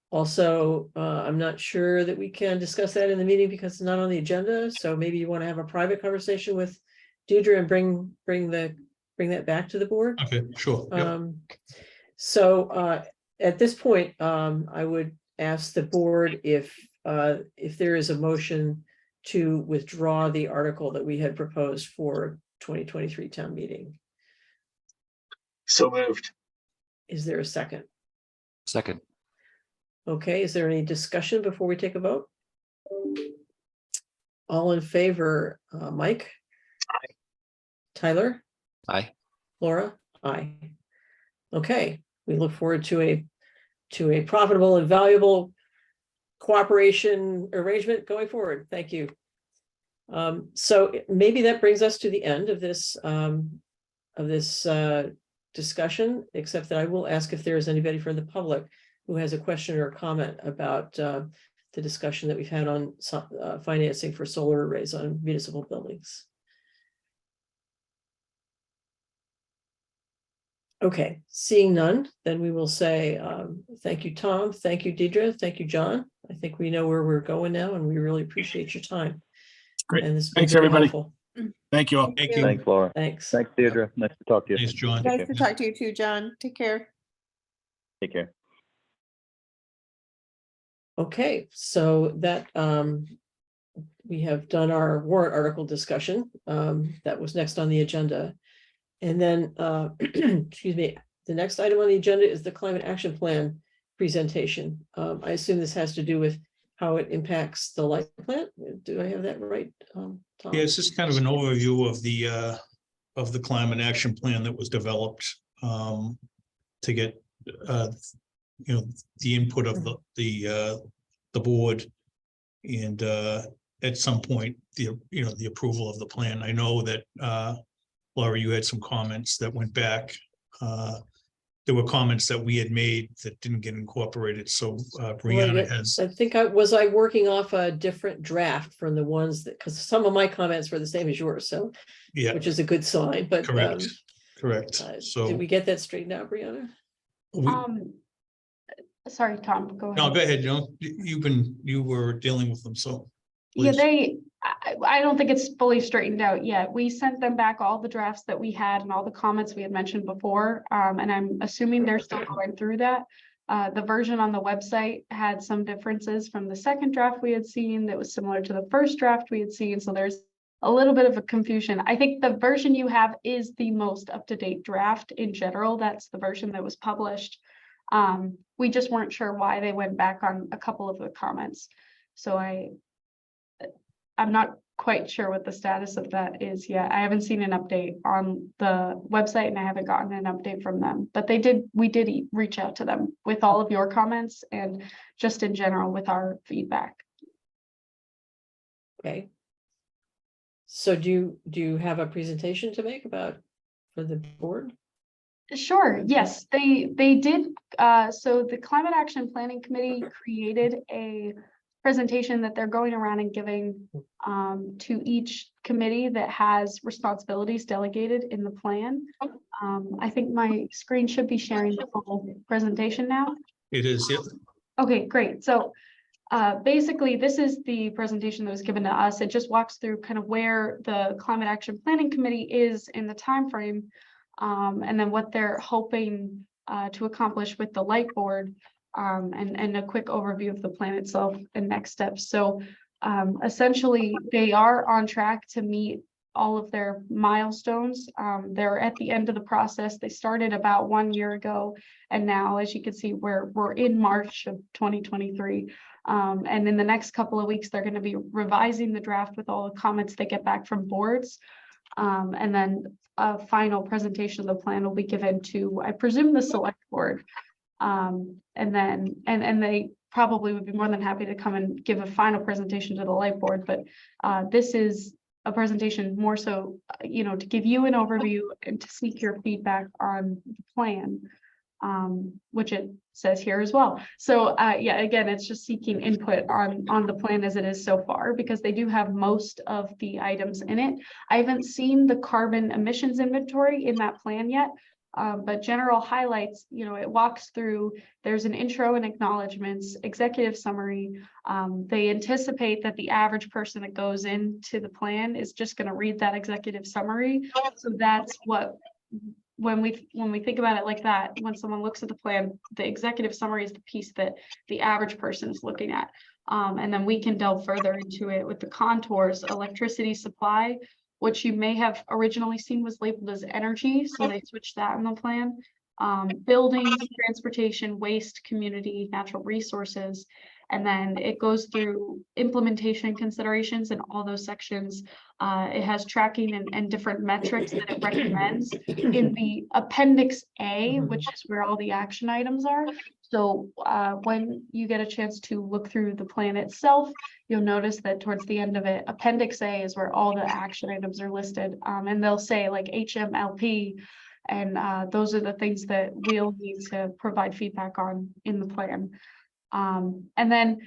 also, I'm not sure that we can discuss that in the meeting because it's not on the agenda. So maybe you want to have a private conversation with Deirdre and bring that back to the board. Okay, sure. Yep. So at this point, I would ask the board if there is a motion to withdraw the article that we had proposed for 2023 town meeting. So moved. Is there a second? Second. Okay, is there any discussion before we take a vote? All in favor, Mike? Aye. Tyler? Aye. Laura? Aye. Okay, we look forward to a profitable and valuable cooperation arrangement going forward. Thank you. So maybe that brings us to the end of this discussion, except that I will ask if there is anybody from the public who has a question or comment about the discussion that we've had on financing for solar arrays on municipal buildings. Okay, seeing none, then we will say thank you, Tom. Thank you, Deidre. Thank you, John. I think we know where we're going now, and we really appreciate your time. Great. And this has been Thanks, very everybody. helpful. Thank you all. Thank you. Thanks, Laura. Thanks. Thanks, Deirdre. Nice to talk to you. Thanks, John. Nice to talk to you too, John. Take care. Take care. Okay, so that we have done our warrant article discussion. That was next on the agenda. And then, excuse me, the next item on the agenda is the climate action plan presentation. I assume this has to do with how it impacts the light plant. Do I have that right, Tom? Yeah, it's just kind of an overview of the climate action plan that was developed to get the input of the board, and at some point the approval of the plan. I know that Laura, you had some comments that went back. There were comments that we had made that didn't get incorporated. So Brianna has. I think I was working off a different draft from the ones that, because some of my comments were the same as yours, so Yeah, which is a good sign. But correct. Correct. So did we get that straightened out, Brianna? Sorry, Tom, go ahead. No, go ahead. You were dealing with them, so. Yeah, please. I don't think it's fully straightened out yet. We sent them back all the drafts that we had and all the comments we had mentioned before. And I'm assuming they're still going through that. The version on the website had some differences from the second draft we had seen that was similar to the first draft we had seen. So there's a little bit of a confusion. I think the version you have is the most up-to-date draft in general. That's the version that was published. We just weren't sure why they went back on a couple of the comments. So I'm not quite sure what the status of that is yet. I haven't seen an update on the website and I haven't gotten an update from them, but we did reach out to them with all of your comments and just in general with our feedback. Okay. So do you have a presentation to make for the board? Sure. Yes, they did. So the Climate Action Planning Committee created a presentation that they're going around and giving to each committee that has responsibilities delegated in the plan. I think my screen should be sharing the full presentation now. It is, yeah. Okay, great. So basically, this is the presentation that was given to us. It just walks through kind of where the Climate Action Planning Committee is in the time frame, and then what they're hoping to accomplish with the light board. And a quick overview of the plan itself and next steps. So essentially, they are on track to meet all of their milestones. They're at the end of the process. They started about 1 year ago, and now, as you can see, we're in March of 2023. And in the next couple of weeks, they're going to be revising the draft with all the comments they get back from boards. And then a final presentation of the plan will be given to, I presume, the select board. And they probably would be more than happy to come and give a final presentation to the light board, but this is a presentation more so, to give you an overview and to seek your feedback on the plan, which it says here as well. So yeah, again, it's just seeking input on the plan as it is so far, because they do have most of the items in it. I haven't seen the carbon emissions inventory in that plan yet. But general highlights, it walks through, there's an intro and acknowledgements, executive summary. They anticipate that the average person that goes into the plan is just going to read that executive summary. So that's what, when we think about it like that, when someone looks at the plan, the executive summary is the piece that the average person is looking at. And then we can delve further into it with the contours, electricity supply, What you may have originally seen was labeled as energy, so they switched that in the plan. Buildings, transportation, waste, community, natural resources. And then it goes through implementation considerations in all those sections. It has tracking and different metrics that it recommends in the appendix A, which is where all the action items are. So when you get a chance to look through the plan itself, you'll notice that towards the end of it, appendix A is where all the action items are listed. And they'll say like HMLP, and those are the things that we'll need to provide feedback on in the plan. And then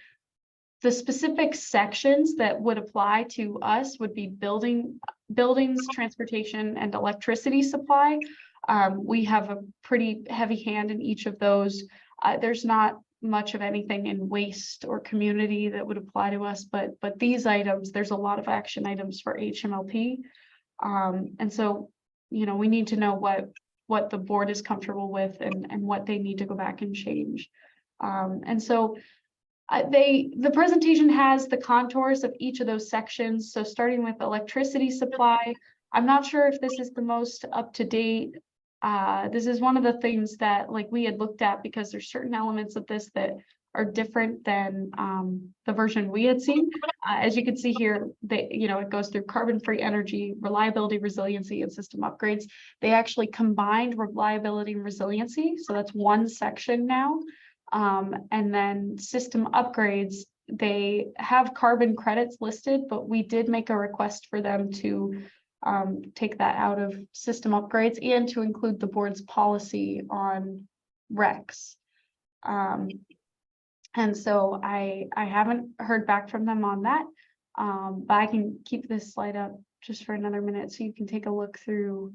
the specific sections that would apply to us would be buildings, transportation, and electricity supply. We have a pretty heavy hand in each of those. There's not much of anything in waste or community that would apply to us, but these items, there's a lot of action items for HMLP. And so, you know, we need to know what the board is comfortable with and what they need to go back and change. And so the presentation has the contours of each of those sections. So starting with electricity supply, I'm not sure if this is the most up to date. This is one of the things that like we had looked at because there's certain elements of this that are different than the version we had seen. As you can see here, it goes through carbon-free energy, reliability, resiliency, and system upgrades. They actually combined reliability and resiliency. So that's one section now. And then system upgrades, they have carbon credits listed, but we did make a request for them to take that out of system upgrades and to include the board's policy on RECs. And so I haven't heard back from them on that, but I can keep this slide up just for another minute so you can take a look through.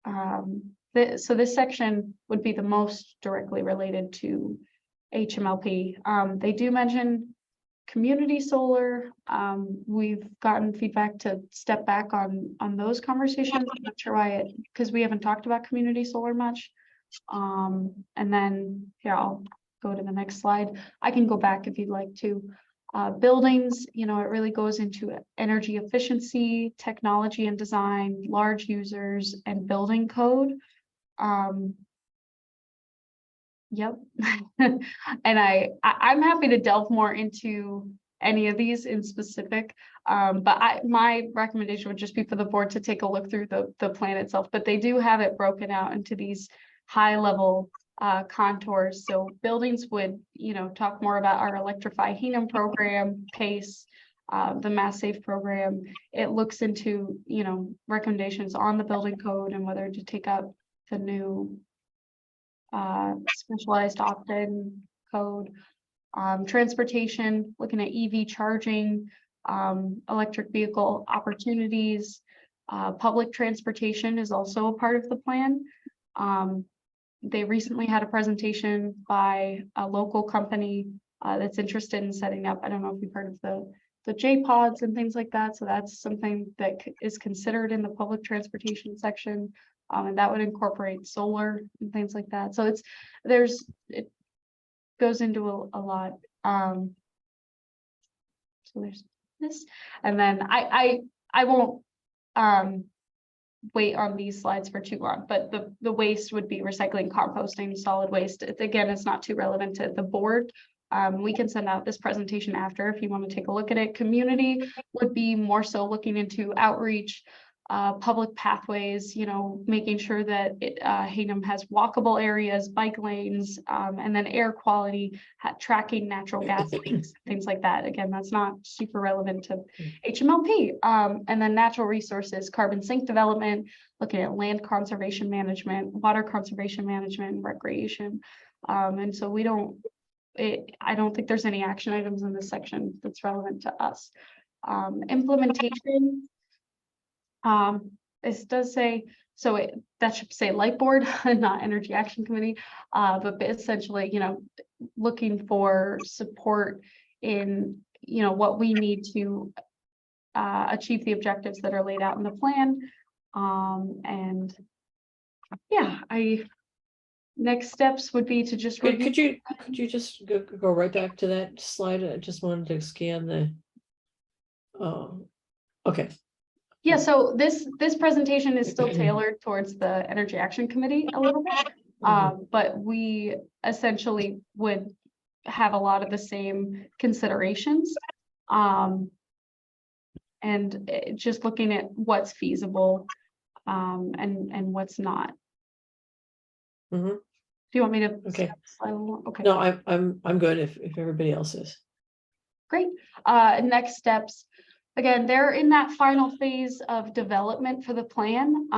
So this section would be the most directly related to HMLP. They do mention community solar. We've gotten feedback to step back on those conversations. I'm not sure why because we haven't talked about community solar much. And then here, I'll go to the next slide. I can go back if you'd like to. Buildings, it really goes into energy efficiency, technology and design, large users, and building code. Yep. And I'm happy to delve more into any of these in specific, but my recommendation would just be for the board to take a look through the plan itself, but they do have it broken out into these high level contours. So buildings would, talk more about our Electrify Hingham program, PACE, the Mass Safe program. It looks into, recommendations on the building code and whether to take up the new specialized opt-in code. Transportation, looking at EV charging, electric vehicle opportunities. Public transportation is also a part of the plan. They recently had a presentation by a local company that's interested in setting up, I don't know if you've heard of the J-pods and things like that. So that's something that is considered in the public transportation section. And that would incorporate solar and things like that. So it goes into a lot. So there's this, and then I won't wait on these slides for too long, but the waste would be recycling, composting, solid waste. It's not too relevant to the board. We can send out this presentation after if you want to take a look at it. Community would be more so looking into outreach, public pathways, making sure that Hingham has walkable areas, bike lanes, and then air quality, tracking natural gas leaks, things like that. Again, that's not super relevant to HMLP. And then natural resources, carbon sink development, looking at land conservation management, water conservation management, and recreation. And so I don't think there's any action items in this section that's relevant to us. Implementation. It does say, so that should say light board, not energy action committee, but essentially, looking for support in, what we need to achieve the objectives that are laid out in the plan. And yeah, next steps would be to just review. Could you just go right back to that slide? I just wanted to scan the, okay. Yeah, so this presentation is still tailored towards the Energy Action Committee a little bit. But we essentially would have a lot of the same considerations. And just looking at what's feasible and what's not. Mhm. Do you want me to? Okay. Okay. No, I'm good if everybody else is. Great. Next steps. Again, they're in that final phase of development for the plan.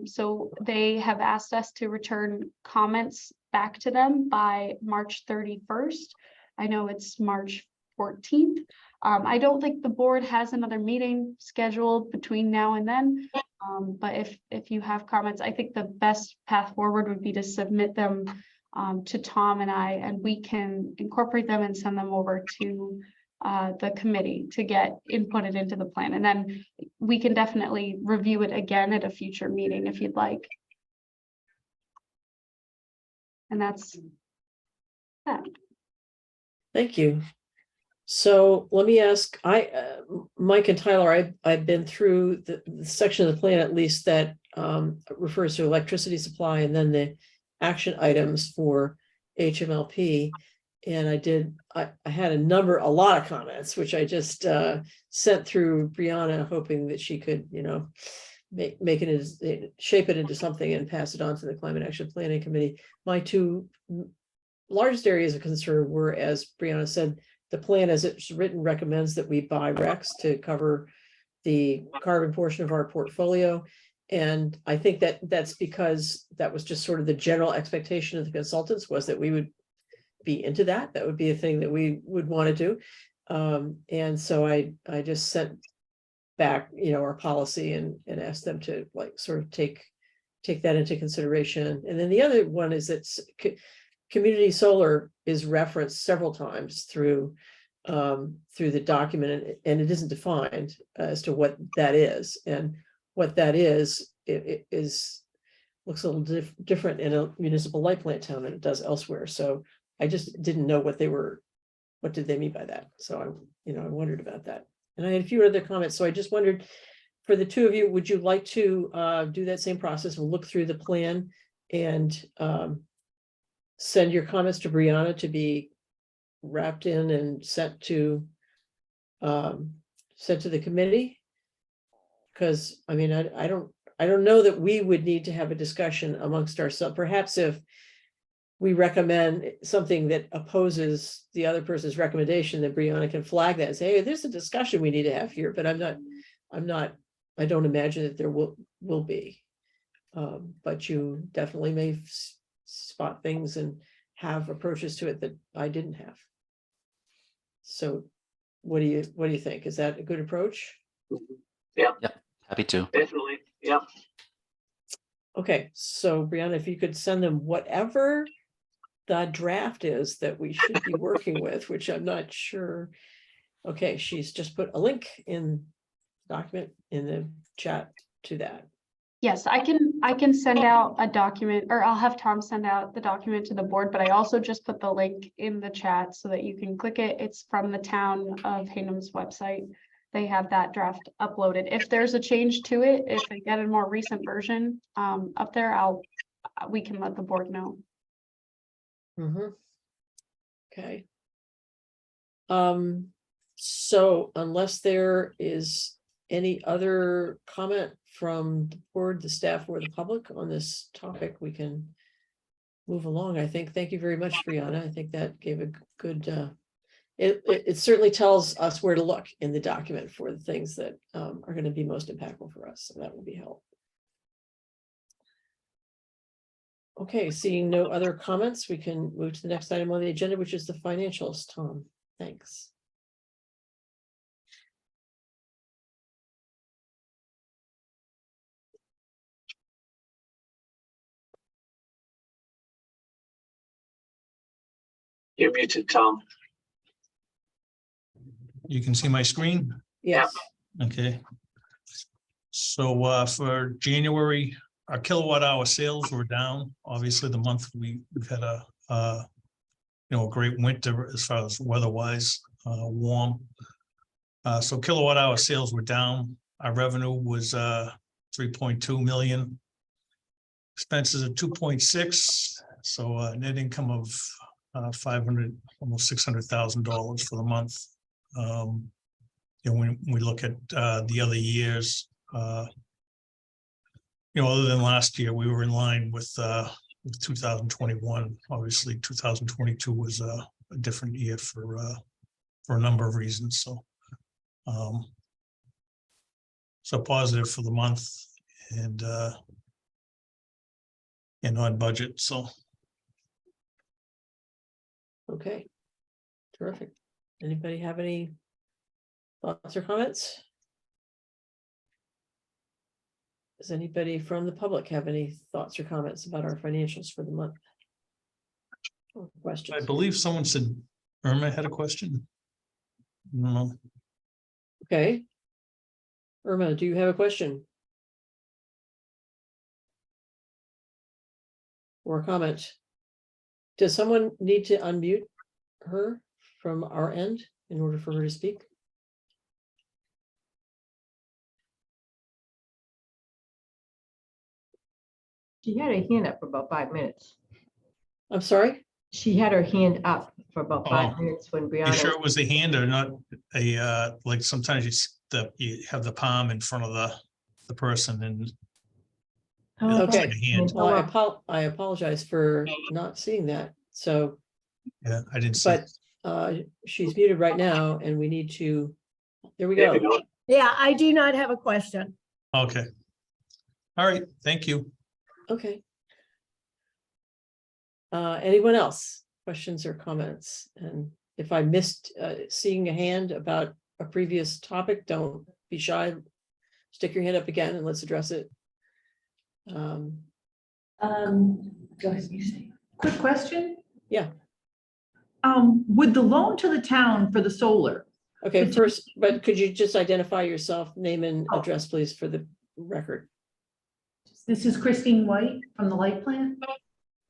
So they have asked us to return comments back to them by March 31st. I know it's March 14th. I don't think the board has another meeting scheduled between now and then. But if you have comments, I think the best path forward would be to submit them to Tom and I, and we can incorporate them and send them over to the committee to get inputted into the plan. And then we can definitely review it again at a future meeting if you'd like. And that's that. Thank you. So let me ask, Mike and Tyler, I've been through the section of the plan at least that refers to electricity supply and then the action items for HMLP. And I had a lot of comments, which I just sent through Brianna, hoping that she could, make it, shape it into something and pass it on to the Climate Action Planning Committee. My two largest areas of concern were, as Brianna said, the plan as it's written recommends that we buy RECs to cover the carbon portion of our portfolio. And I think that's because that was just sort of the general expectation of the consultants, was that we would be into that. That would be a thing that we would want to do. And so I just sent back, our policy and asked them to sort of take that into consideration. And then the other one is that community solar is referenced several times through the document, and it isn't defined as to what that is. And what that is, it looks a little different in a municipal light plant town than it does elsewhere. So I just didn't know what did they mean by that? So I wondered about that. And I had a few other comments. So I just wondered, for the two of you, would you like to do that same process and look through the plan and send your comments to Brianna to be wrapped in and sent to the committee? Because I mean, I don't know that we would need to have a discussion amongst ourselves. Perhaps if we recommend something that opposes the other person's recommendation, that Brianna can flag that and say, hey, there's a discussion we need to have here, but I don't imagine that there will be. But you definitely may spot things and have approaches to it that I didn't have. So what do you think? Is that a good approach? Yeah, Happy to. definitely. Yeah. Okay, so Brianna, if you could send them whatever the draft is that we should be working with, which I'm not sure. Okay, she's just put a link in the document in the chat to that. Yes, I can send out a document, or I'll have Tom send out the document to the board, but I also just put the link in the chat so that you can click it. It's from the town of Hingham's website. They have that draft uploaded. If there's a change to it, if they get a more recent version up there, we can let the board know. Okay. So unless there is any other comment from the board, the staff, or the public on this topic, we can move along. I think. Thank you very much, Brianna. I think that gave a good. It certainly tells us where to look in the document for the things that are going to be most impactful for us. So that will be helpful. Okay, seeing no other comments, we can move to the next item on the agenda, which is the financials. Tom, thanks. You're muted, Tom. You can see my screen? Yes. Okay. So for January, our kilowatt hour sales were down. Obviously, the month we've had a great winter as far as weather-wise, warm. So kilowatt hour sales were down. Our revenue was 3.2 million. Expenses of 2.6, so net income of 500, almost $600,000 for the month. When we look at the other years, other than last year, we were in line with 2021. Obviously, 2022 was a different year for a number of reasons. So positive for the month and on budget. So Okay, terrific. Anybody have any thoughts or comments? Does anybody from the public have any thoughts or comments about our financials for the month? Or I questions? believe someone said Irma had a question. No. Okay. Irma, do you have a question? Or a comment? Does someone need to unmute her from our end in order for her to speak? She had her hand up for about 5 minutes. I'm sorry? She had her hand up for about 5 Oh. minutes when You Brianna. sure it was a hand or not a like sometimes you have the palm in front of the person and Oh, it looks Okay. like a hand. Well, I apologize for not seeing that. So, Yeah, I didn't see. but she's muted right now and we need to, there we There we go. go. Yeah, I do not have a question. Okay. All right, thank you. Okay. Anyone else? Questions or comments? And if I missed seeing a hand about a previous topic, don't be shy. Stick your hand up again and let's address it. Go ahead, you say. Quick question? Yeah. With the loan to the town for the solar, Okay, Could you- first, but could you just identify yourself, name and Oh. address, please, for the record? this is Christine White from the light plant.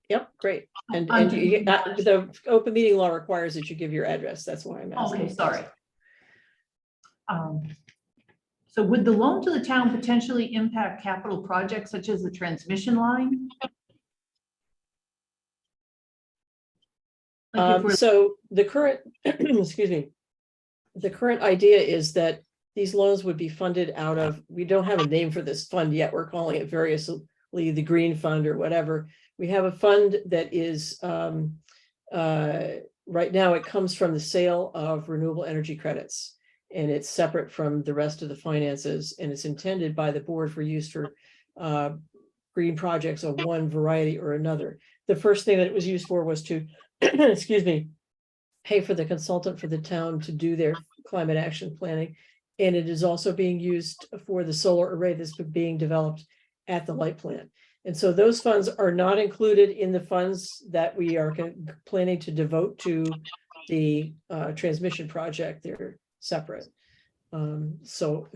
Yep, great. And Under- the open meeting law requires that you give your address. That's why I'm asking. Okay, sorry. So would the loan to the town potentially impact capital projects such as the transmission line? Like if we're- So the current, excuse me, the current idea is that these loans would be funded out of, we don't have a name for this fund yet. We're calling it variously the Green Fund or whatever. We have a fund that is, right now it comes from the sale of renewable energy credits. And it's separate from the rest of the finances and it's intended by the board for use for green projects of one variety or another. The first thing that it was used for was to, excuse me, pay for the consultant for the town to do their climate action planning. And it is also being used for the solar array that's being developed at the light plant. And so those funds are not included in the funds that we are planning to devote to the transmission project. They're separate. So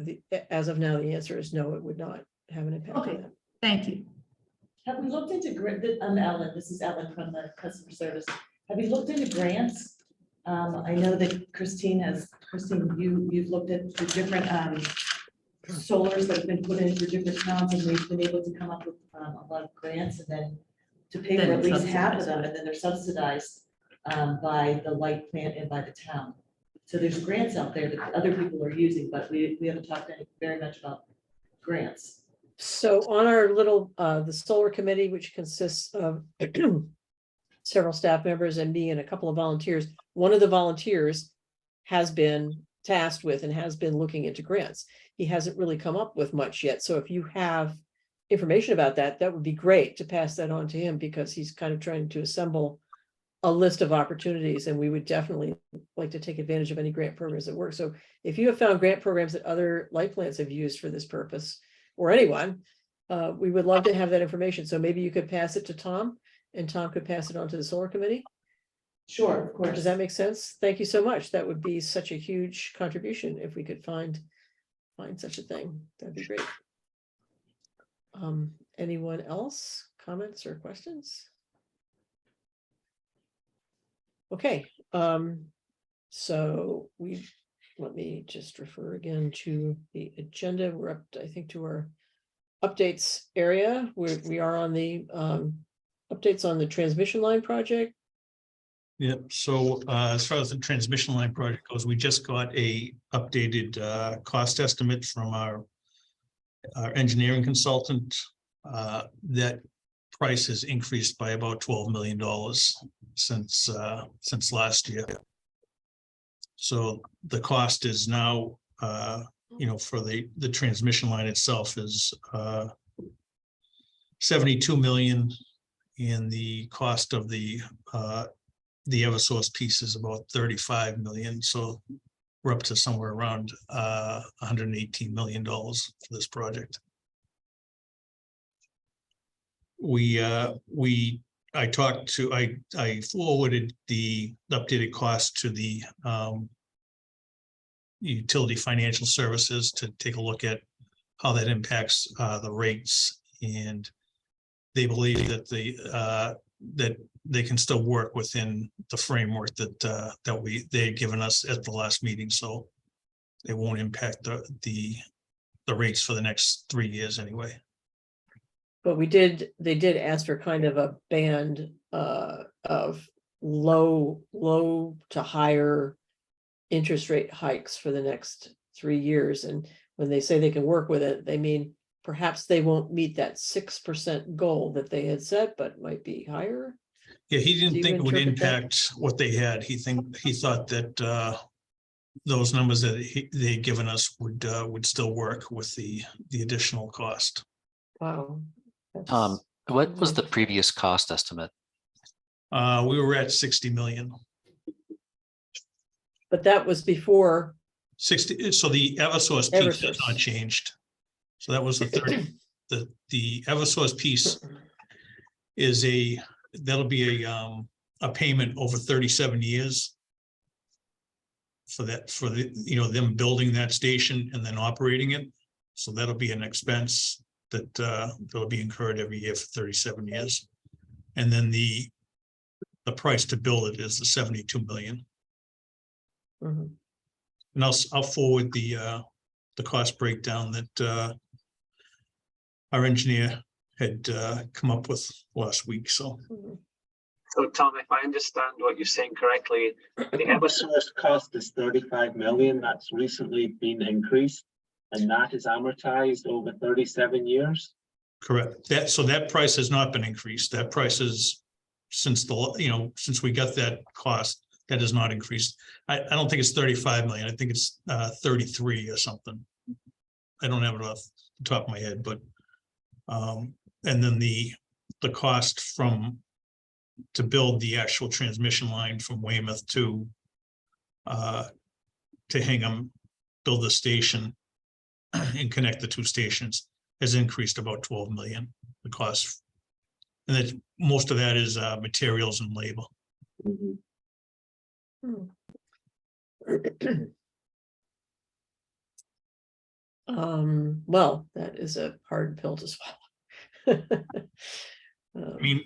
as of now, the answer is no, it would not have an impact on Okay. that. Thank you. Have we looked into, I'm Ellen, this is Ellen from the customer service. Have we looked into grants? I know that Christine, you've looked at the different solars that have been put in for different towns and we've been able to come up with a lot of grants and then to pay for Then at least half of subsidized. them and then they're subsidized by the light plant and by the town. So there's grants out there that other people are using, but we haven't talked very much about grants. So on our little, the solar committee, which consists of several staff members and me and a couple of volunteers, one of the volunteers has been tasked with and has been looking into grants. He hasn't really come up with much yet. So if you have information about that, that would be great to pass that on to him because he's kind of trying to assemble a list of opportunities and we would definitely like to take advantage of any grant programs that work. So if you have found grant programs that other light plants have used for this purpose or anyone, we would love to have that information. So maybe you could pass it to Tom and Tom could pass it on to the solar committee. Sure, of course. Does that make sense? Thank you so much. That would be such a huge contribution if we could find such a thing. That'd be great. Anyone else? Comments or questions? Okay, so we let me just refer again to the agenda. We're up, I think, to our updates area, where we are on the updates on the transmission line project. Yep, so as far as the transmission line project goes, we just got a updated cost estimate from our engineering consultant. That price has increased by about $12 million since last year. So the cost is now, for the transmission line itself is 72 million, and the cost of the Eversource piece is about 35 million. So we're up to somewhere around $118 million for this project. I forwarded the updated cost to the utility financial services to take a look at how that impacts the rates, and they believe that that they can still work within the framework that they had given us at the last meeting, so it won't impact the rates for the next 3 years anyway. But they did ask for kind of a band of low to higher interest rate hikes for the next 3 years. And when they say they can work with it, they mean perhaps they won't meet that 6% goal that they had set, but might be higher. Yeah, he didn't think it would interpret that? impact what they had. He thought that those numbers that they'd given us would still work with the additional cost. Wow. What was the previous cost estimate? We were at 60 million. But that was before. 60. So the Eversource piece has Eversource. not changed. So that was the 30. The Eversource piece is that'll be a payment over 37 years for them building that station and then operating it. So that'll be an expense that'll be incurred every year for 37 years. And then the price to build it is the 72 million. Mhm. And I'll forward the cost breakdown that our engineer had come up with last week. So Tom, if I understand what you're saying correctly, the Eversource cost is 35 million. That's recently been increased, and that is amortized over 37 years. correct. That price has not been increased. That price is since we got that cost, that has not increased. I don't think it's 35 million. I think it's 33 or something. I don't have it off the top of my head, but and then the cost to build the actual transmission line from Weymouth to Hingham, build the station and connect the two stations, has increased about 12 million, the cost. And that most of that is materials and labor. Well, that is a hard pill to swallow. I mean,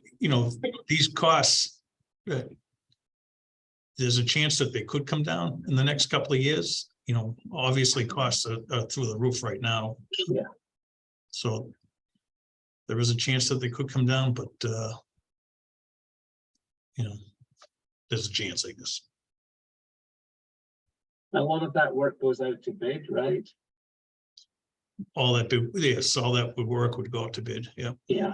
these costs, there's a chance that they could come down in the next couple of years. Obviously costs are through the roof right now. Yeah. So there is a chance that they could come down, but there's a chance, I guess. A lot of that work goes out to bid, right? All that would work would go out to bid. Yeah. Yeah.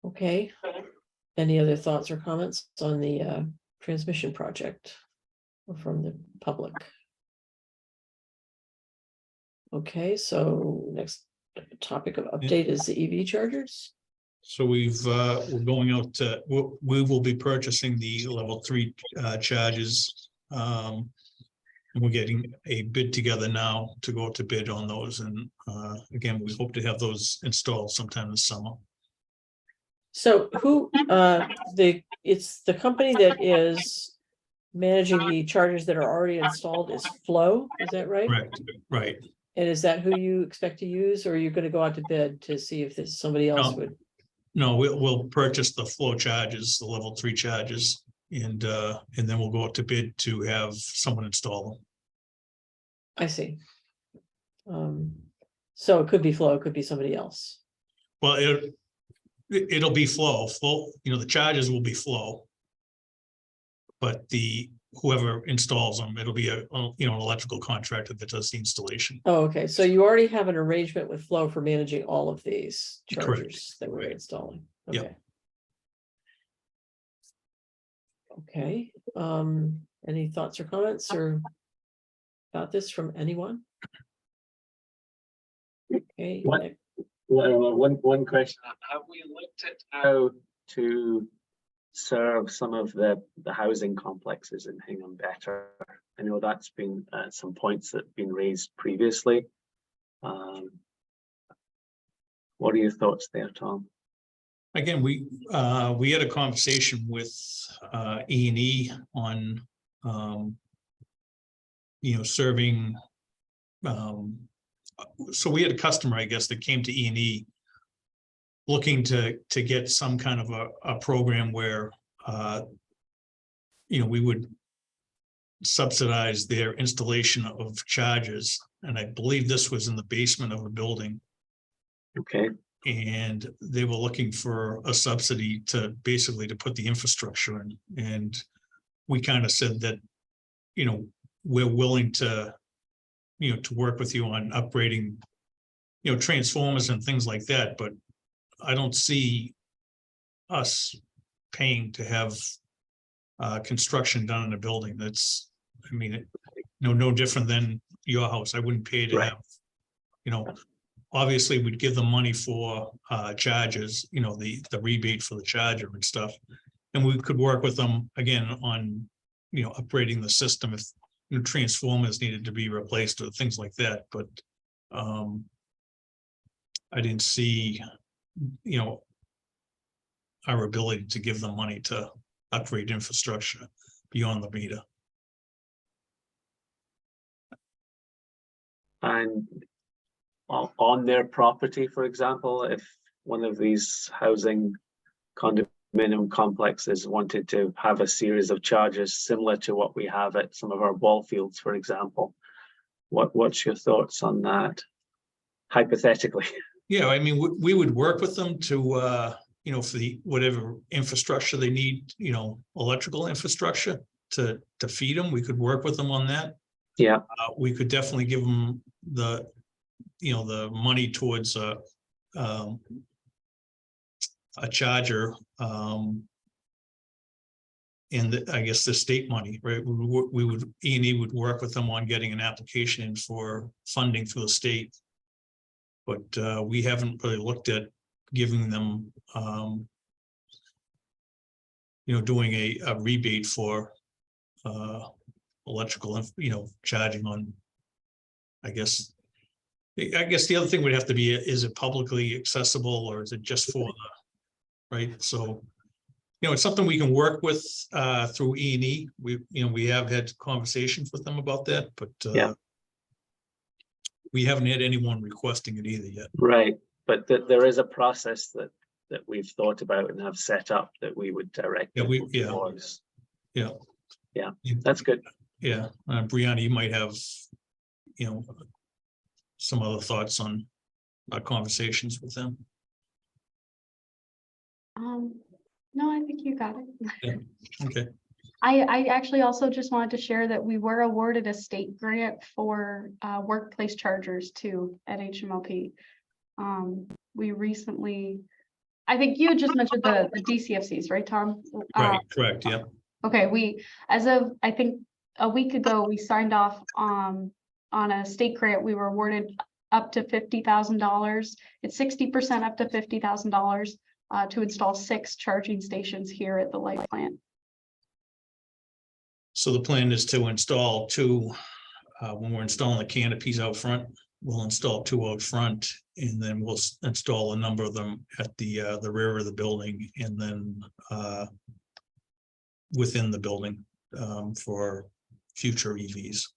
Okay. Any other thoughts or comments on the transmission project from the public? Okay, so next topic of update is the EV chargers. So we're going out to, we will be purchasing the level 3 charges. And we're getting a bid together now to go to bid on those. And again, we hope to have those installed sometime this summer. So it's the company that is managing the chargers that are already installed is Flow, is that right? Correct, right. And is that who you expect to use, or are you going to go out to bid to see if there's somebody else would? No, we'll purchase the Flow charges, the level 3 charges, and then we'll go out to bid to have someone install them. I see. So it could be Flo, it could be somebody else. Well, it'll be Flow, the charges will be Flow. But whoever installs them, it'll be an electrical contractor that does the installation. Oh, okay, so you already have an arrangement with Flo for managing all of these Correct. chargers that we're installing. Yep. Okay. Okay, any thoughts or comments or about this from anyone? Okay. What? Well, one question, have we looked at how to serve some of the housing complexes in Hingham better? I know that's been some points that have been raised previously. What are your thoughts there, Tom? Again, we had a conversation with E&E on serving. So we had a customer, I guess, that came to E&E looking to get some kind of a program where we would subsidize their installation of chargers, and I believe this was in the basement of a building. Okay. And they were looking for a subsidy to basically to put the infrastructure in. And we kind of said that, we're willing to, to work with you on upgrading, transformers and things like that. But I don't see us paying to have construction done in a building. That's, no different than your house. I wouldn't pay to have, obviously we'd give them money for charges, the rebate for the charger and stuff. And we could work with them again on, upgrading the system if transformers needed to be replaced or things like that. But I didn't see, our ability to give them money to upgrade infrastructure beyond the meter. And on their property, for example, if one of these housing condominium complexes wanted to have a series of charges similar to what we have at some of our ball fields, for example, what's your thoughts on that, hypothetically? Yeah, we would work with them to, for the whatever infrastructure they need, electrical infrastructure to feed them. We could work with them on that. Yeah. We could definitely give them the money towards a charger, and I guess the state money, right? We would E&E would work with them on getting an application in for funding through the state, but we haven't really looked at giving them, doing a rebate for electrical, charging on. I guess the other thing would have to be, is it publicly accessible or is it just for the, right? So, it's something we can work with through E&E. We have had conversations with them about that, but we haven't had anyone requesting it either yet. Right, but there is a process that we've thought about and have set up that we would direct. Yeah, Yeah, that's good. Yeah, Brianna, you might have, some other thoughts on our conversations with them. No, I think you got it. Yeah. Okay. I actually also just wanted to share that we were awarded a state grant for workplace chargers too at HMLP. We recently, I think you had just mentioned the DCFCs, right, Tom? Right, correct, yeah. Okay, as of, I think a week ago, we signed off on a state grant. We were awarded up to $50,000. It's 60% up to $50,000 to install 6 charging stations here at the light plant. So the plan is to install 2, when we're installing the canopies out front, we'll install 2 out front, and then we'll install a number of them at the rear of the building, and then within the building for future EVs.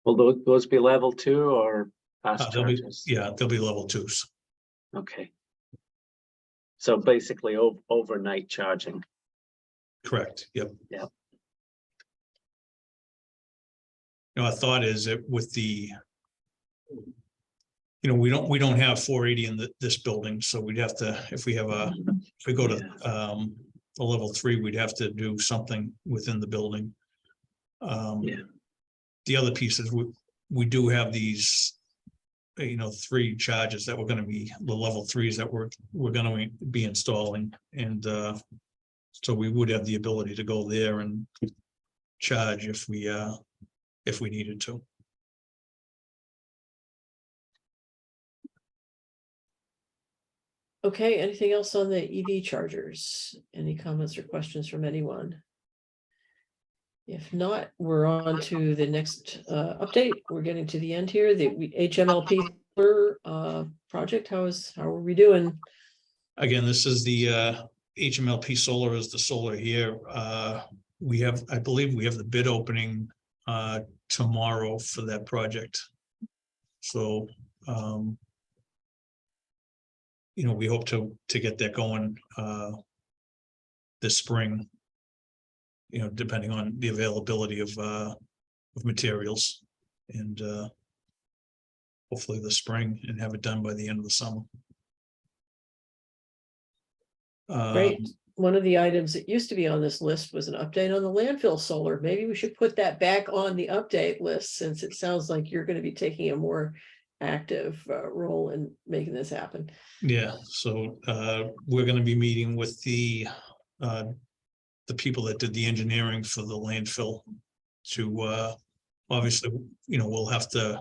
Will those be level 2 or fast chargers? They'll be level 2s. Okay. So basically overnight charging. Correct, yep. Yep. Our thought is that with the, we don't have 480 in this building, so we'd have to, if we go to a level 3, we'd have to do something within the building. The other piece is we do have these, 3 charges that we're going to be the level 3s that we're going to be installing, and so we would have the ability to go there and charge if we needed to. Okay, anything else on the EV chargers? Any comments or questions from anyone? If not, we're on to the next update. We're getting to the end here. The HMLP project. How are we doing? Again, this is the HMLP solar is the solar here. I believe we have the bid opening tomorrow for that project. So we hope to get that going this spring, depending on the availability of materials, and hopefully this spring, and have it done by the end of the summer. Great. One of the items that used to be on this list was an update on the landfill solar. Maybe we should put that back on the update list, since it sounds like you're going to be taking a more active role in making this happen. Yeah, so we're going to be meeting with the people that did the engineering for the landfill to obviously, we'll have to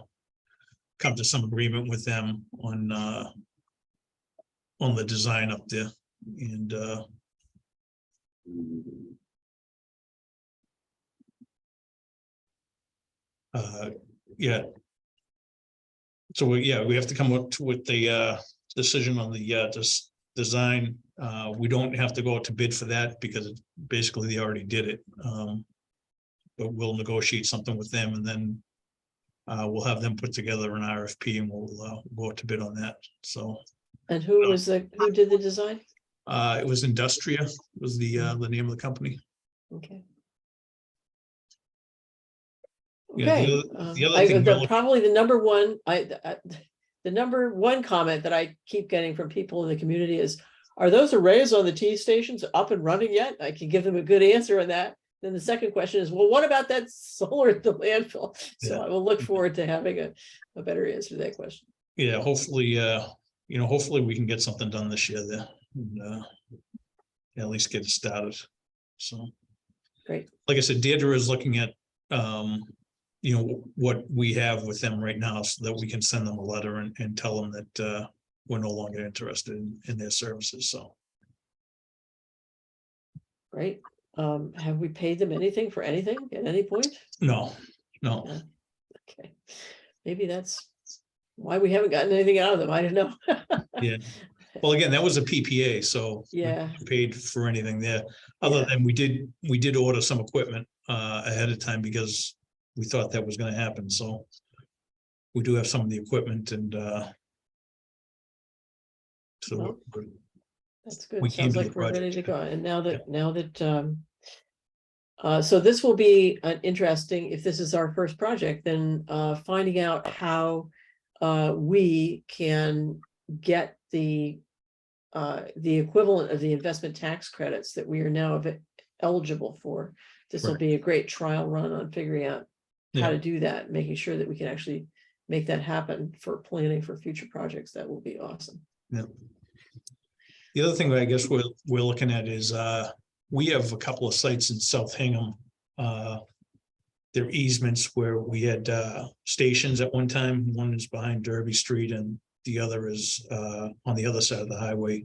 come to some agreement with them on the design up there, and yeah. So we have to come up with the decision on the design. We don't have to go out to bid for that because basically they already did it. But we'll negotiate something with them, and then we'll have them put together an RFP, and we'll go out to bid on that. So. And who did the design? It was Industria, was the name of the company. Okay. Yeah, Okay. the other thing Probably the number one, the number one comment that I keep getting from people in the community is, are those arrays on the T stations up and running yet? I can give them a good answer on that. Then the second question is, well, what about that solar at the landfill? So I will look forward to having a better answer to that question. Yeah, hopefully, hopefully we can get something done this year there, and at least get it started. So, great. Like I said, Deirdre is looking at, what we have with them right now, so that we can send them a letter and tell them that we're no longer interested in their services. So. Great. Have we paid them anything for anything at any point? No. Yeah. Okay. Maybe that's why we haven't gotten anything out of them. I don't know. Yeah. Well, again, that was a PPA, so yeah, we paid for anything there. Other than we did order some equipment ahead of time because we thought that was going to happen. So we do have some of the equipment, and so well, that's good. We came Sounds to the like we're ready project. to go. And now that so this will be an interesting, if this is our first project, then finding out how we can get the equivalent of the investment tax credits that we are now eligible for. This will be a great trial run on figuring out how to do that, making sure that we can actually make that happen for planning for future projects. That will be awesome. Yeah. The other thing that I guess we're looking at is we have a couple of sites in South Hingham. They're easements where we had stations at one time. One is behind Derby Street, and the other is on the other side of the highway.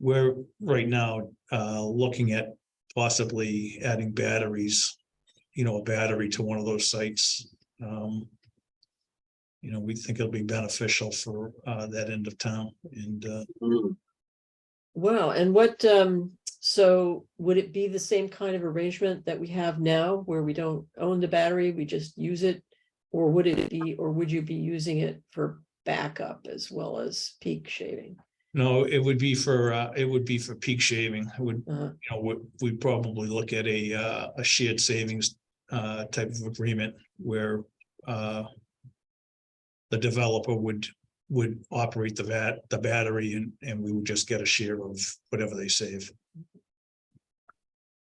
We're right now looking at possibly adding batteries, a battery to one of those sites. We think it'll be beneficial for that end of town. And wow. And what so would it be the same kind of arrangement that we have now, where we don't own the battery, we just use it? Or would you be using it for backup as well as peak shaving? No, it would be for peak shaving. It would, Uh, you know, we'd probably look at a shared savings type of agreement where the developer would operate the battery and we would just get a share of whatever they save.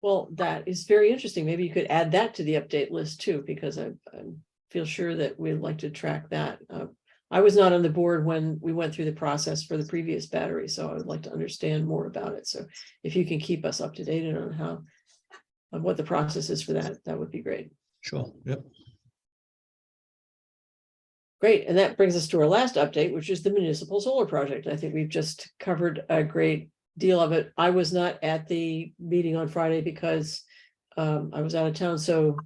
Well, that is very interesting. Maybe you could add that to the update list too, because I feel sure that we'd like to track that. I was not on the board when we went through the process for the previous battery, so I would like to understand more about it. So if you can keep us up to date on on what the process is for that, that would be great. Sure, yep. Great, and that brings us to our last update, which is the municipal solar project. I think we've just covered a great deal of it. I was not at the meeting on Friday because I was out of town, so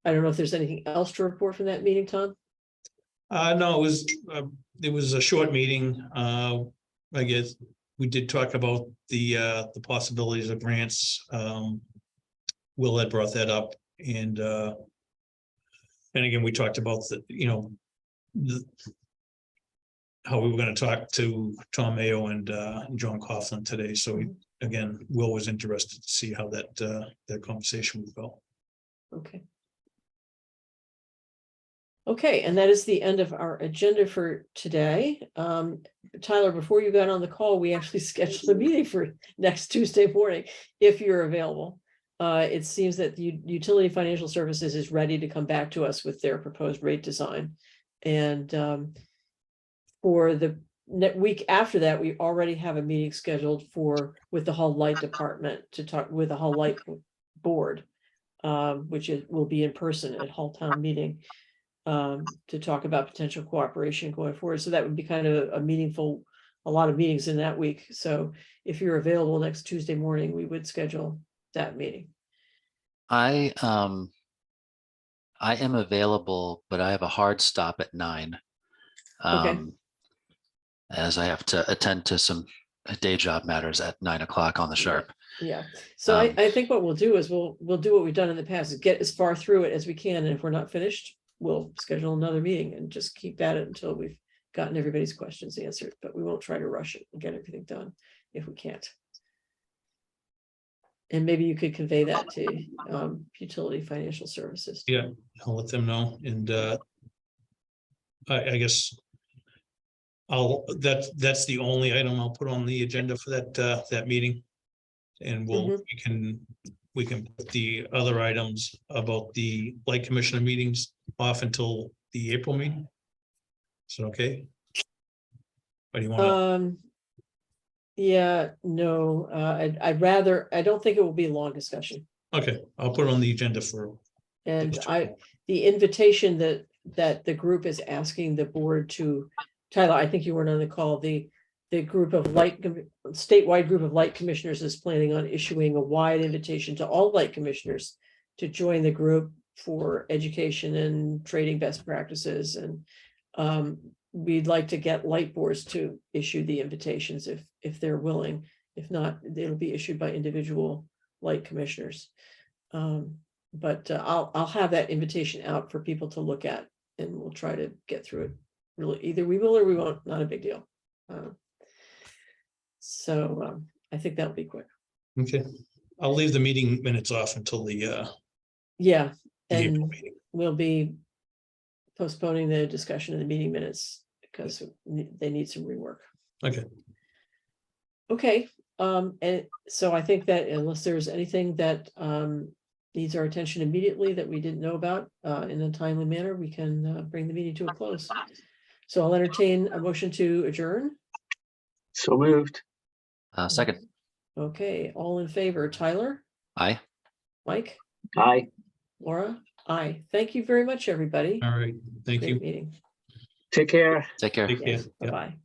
I don't know if there's anything else to report from that meeting, Tom? No, it was a short meeting. I guess we did talk about the possibilities of grants. Will had brought that up, and again, we talked about how we were going to talk to Tom Mayo and John Coughlin today. So again, Will was interested to see how that conversation would go. Okay. Okay, and that is the end of our agenda for today. Tyler, before you got on the call, we actually scheduled a meeting for next Tuesday morning, if you're available. It seems that Utility Financial Services is ready to come back to us with their proposed rate design. And for the week after that, we already have a meeting scheduled with the Hull Light Department to talk with the Hull Light Board, which will be in person at Hull Town Meeting. To talk about potential cooperation going forward. So that would be kind of a lot of meetings in that week. So if you're available next Tuesday morning, we would schedule that meeting. I am available, but I have a hard stop at 9. Okay. As I have to attend to some day job matters at 9 o'clock on the sharp. Yeah. So I think what we'll do is we'll do what we've done in the past, is get as far through it as we can. And if we're not finished, we'll schedule another meeting and just keep at it until we've gotten everybody's questions answered, but we won't try to rush it and get everything done if we can't. And maybe you could convey that to Utility Financial Services. Yeah, I'll let them know. And I guess that's the only item I'll put on the agenda for that meeting. And we can put the other items about the Light Commissioner meetings off until the April meeting. Is it okay? Or do you want to? Yeah, no, I don't think it will be a long discussion. Okay, I'll put it on the agenda for. And the invitation that the group is asking the board to, Tyler, I think you weren't on the call, the group of statewide group of light commissioners is planning on issuing a wide invitation to all light commissioners to join the group for education and trading best practices. And we'd like to get light boards to issue the invitations if they're willing. If not, it'll be issued by individual light commissioners. But I'll have that invitation out for people to look at, and we'll try to get through it. Really, either we will or we won't, not a big deal. So I think that'll be quick. Okay, I'll leave the meeting minutes off until the Yeah, the April and meeting. we'll be postponing the discussion of the meeting minutes because they need some rework. Okay. Okay, and so I think that unless there's anything that needs our attention immediately that we didn't know about in a timely manner, we can bring the meeting to a close. So I'll entertain a motion to adjourn. So moved. Second. Okay, all in favor, Tyler, Aye. Mike, Aye. Laura, aye. Thank you very much, everybody. All right, thank Great you. meeting. Take care. Take care. Take care. Yes, Yeah. bye-bye.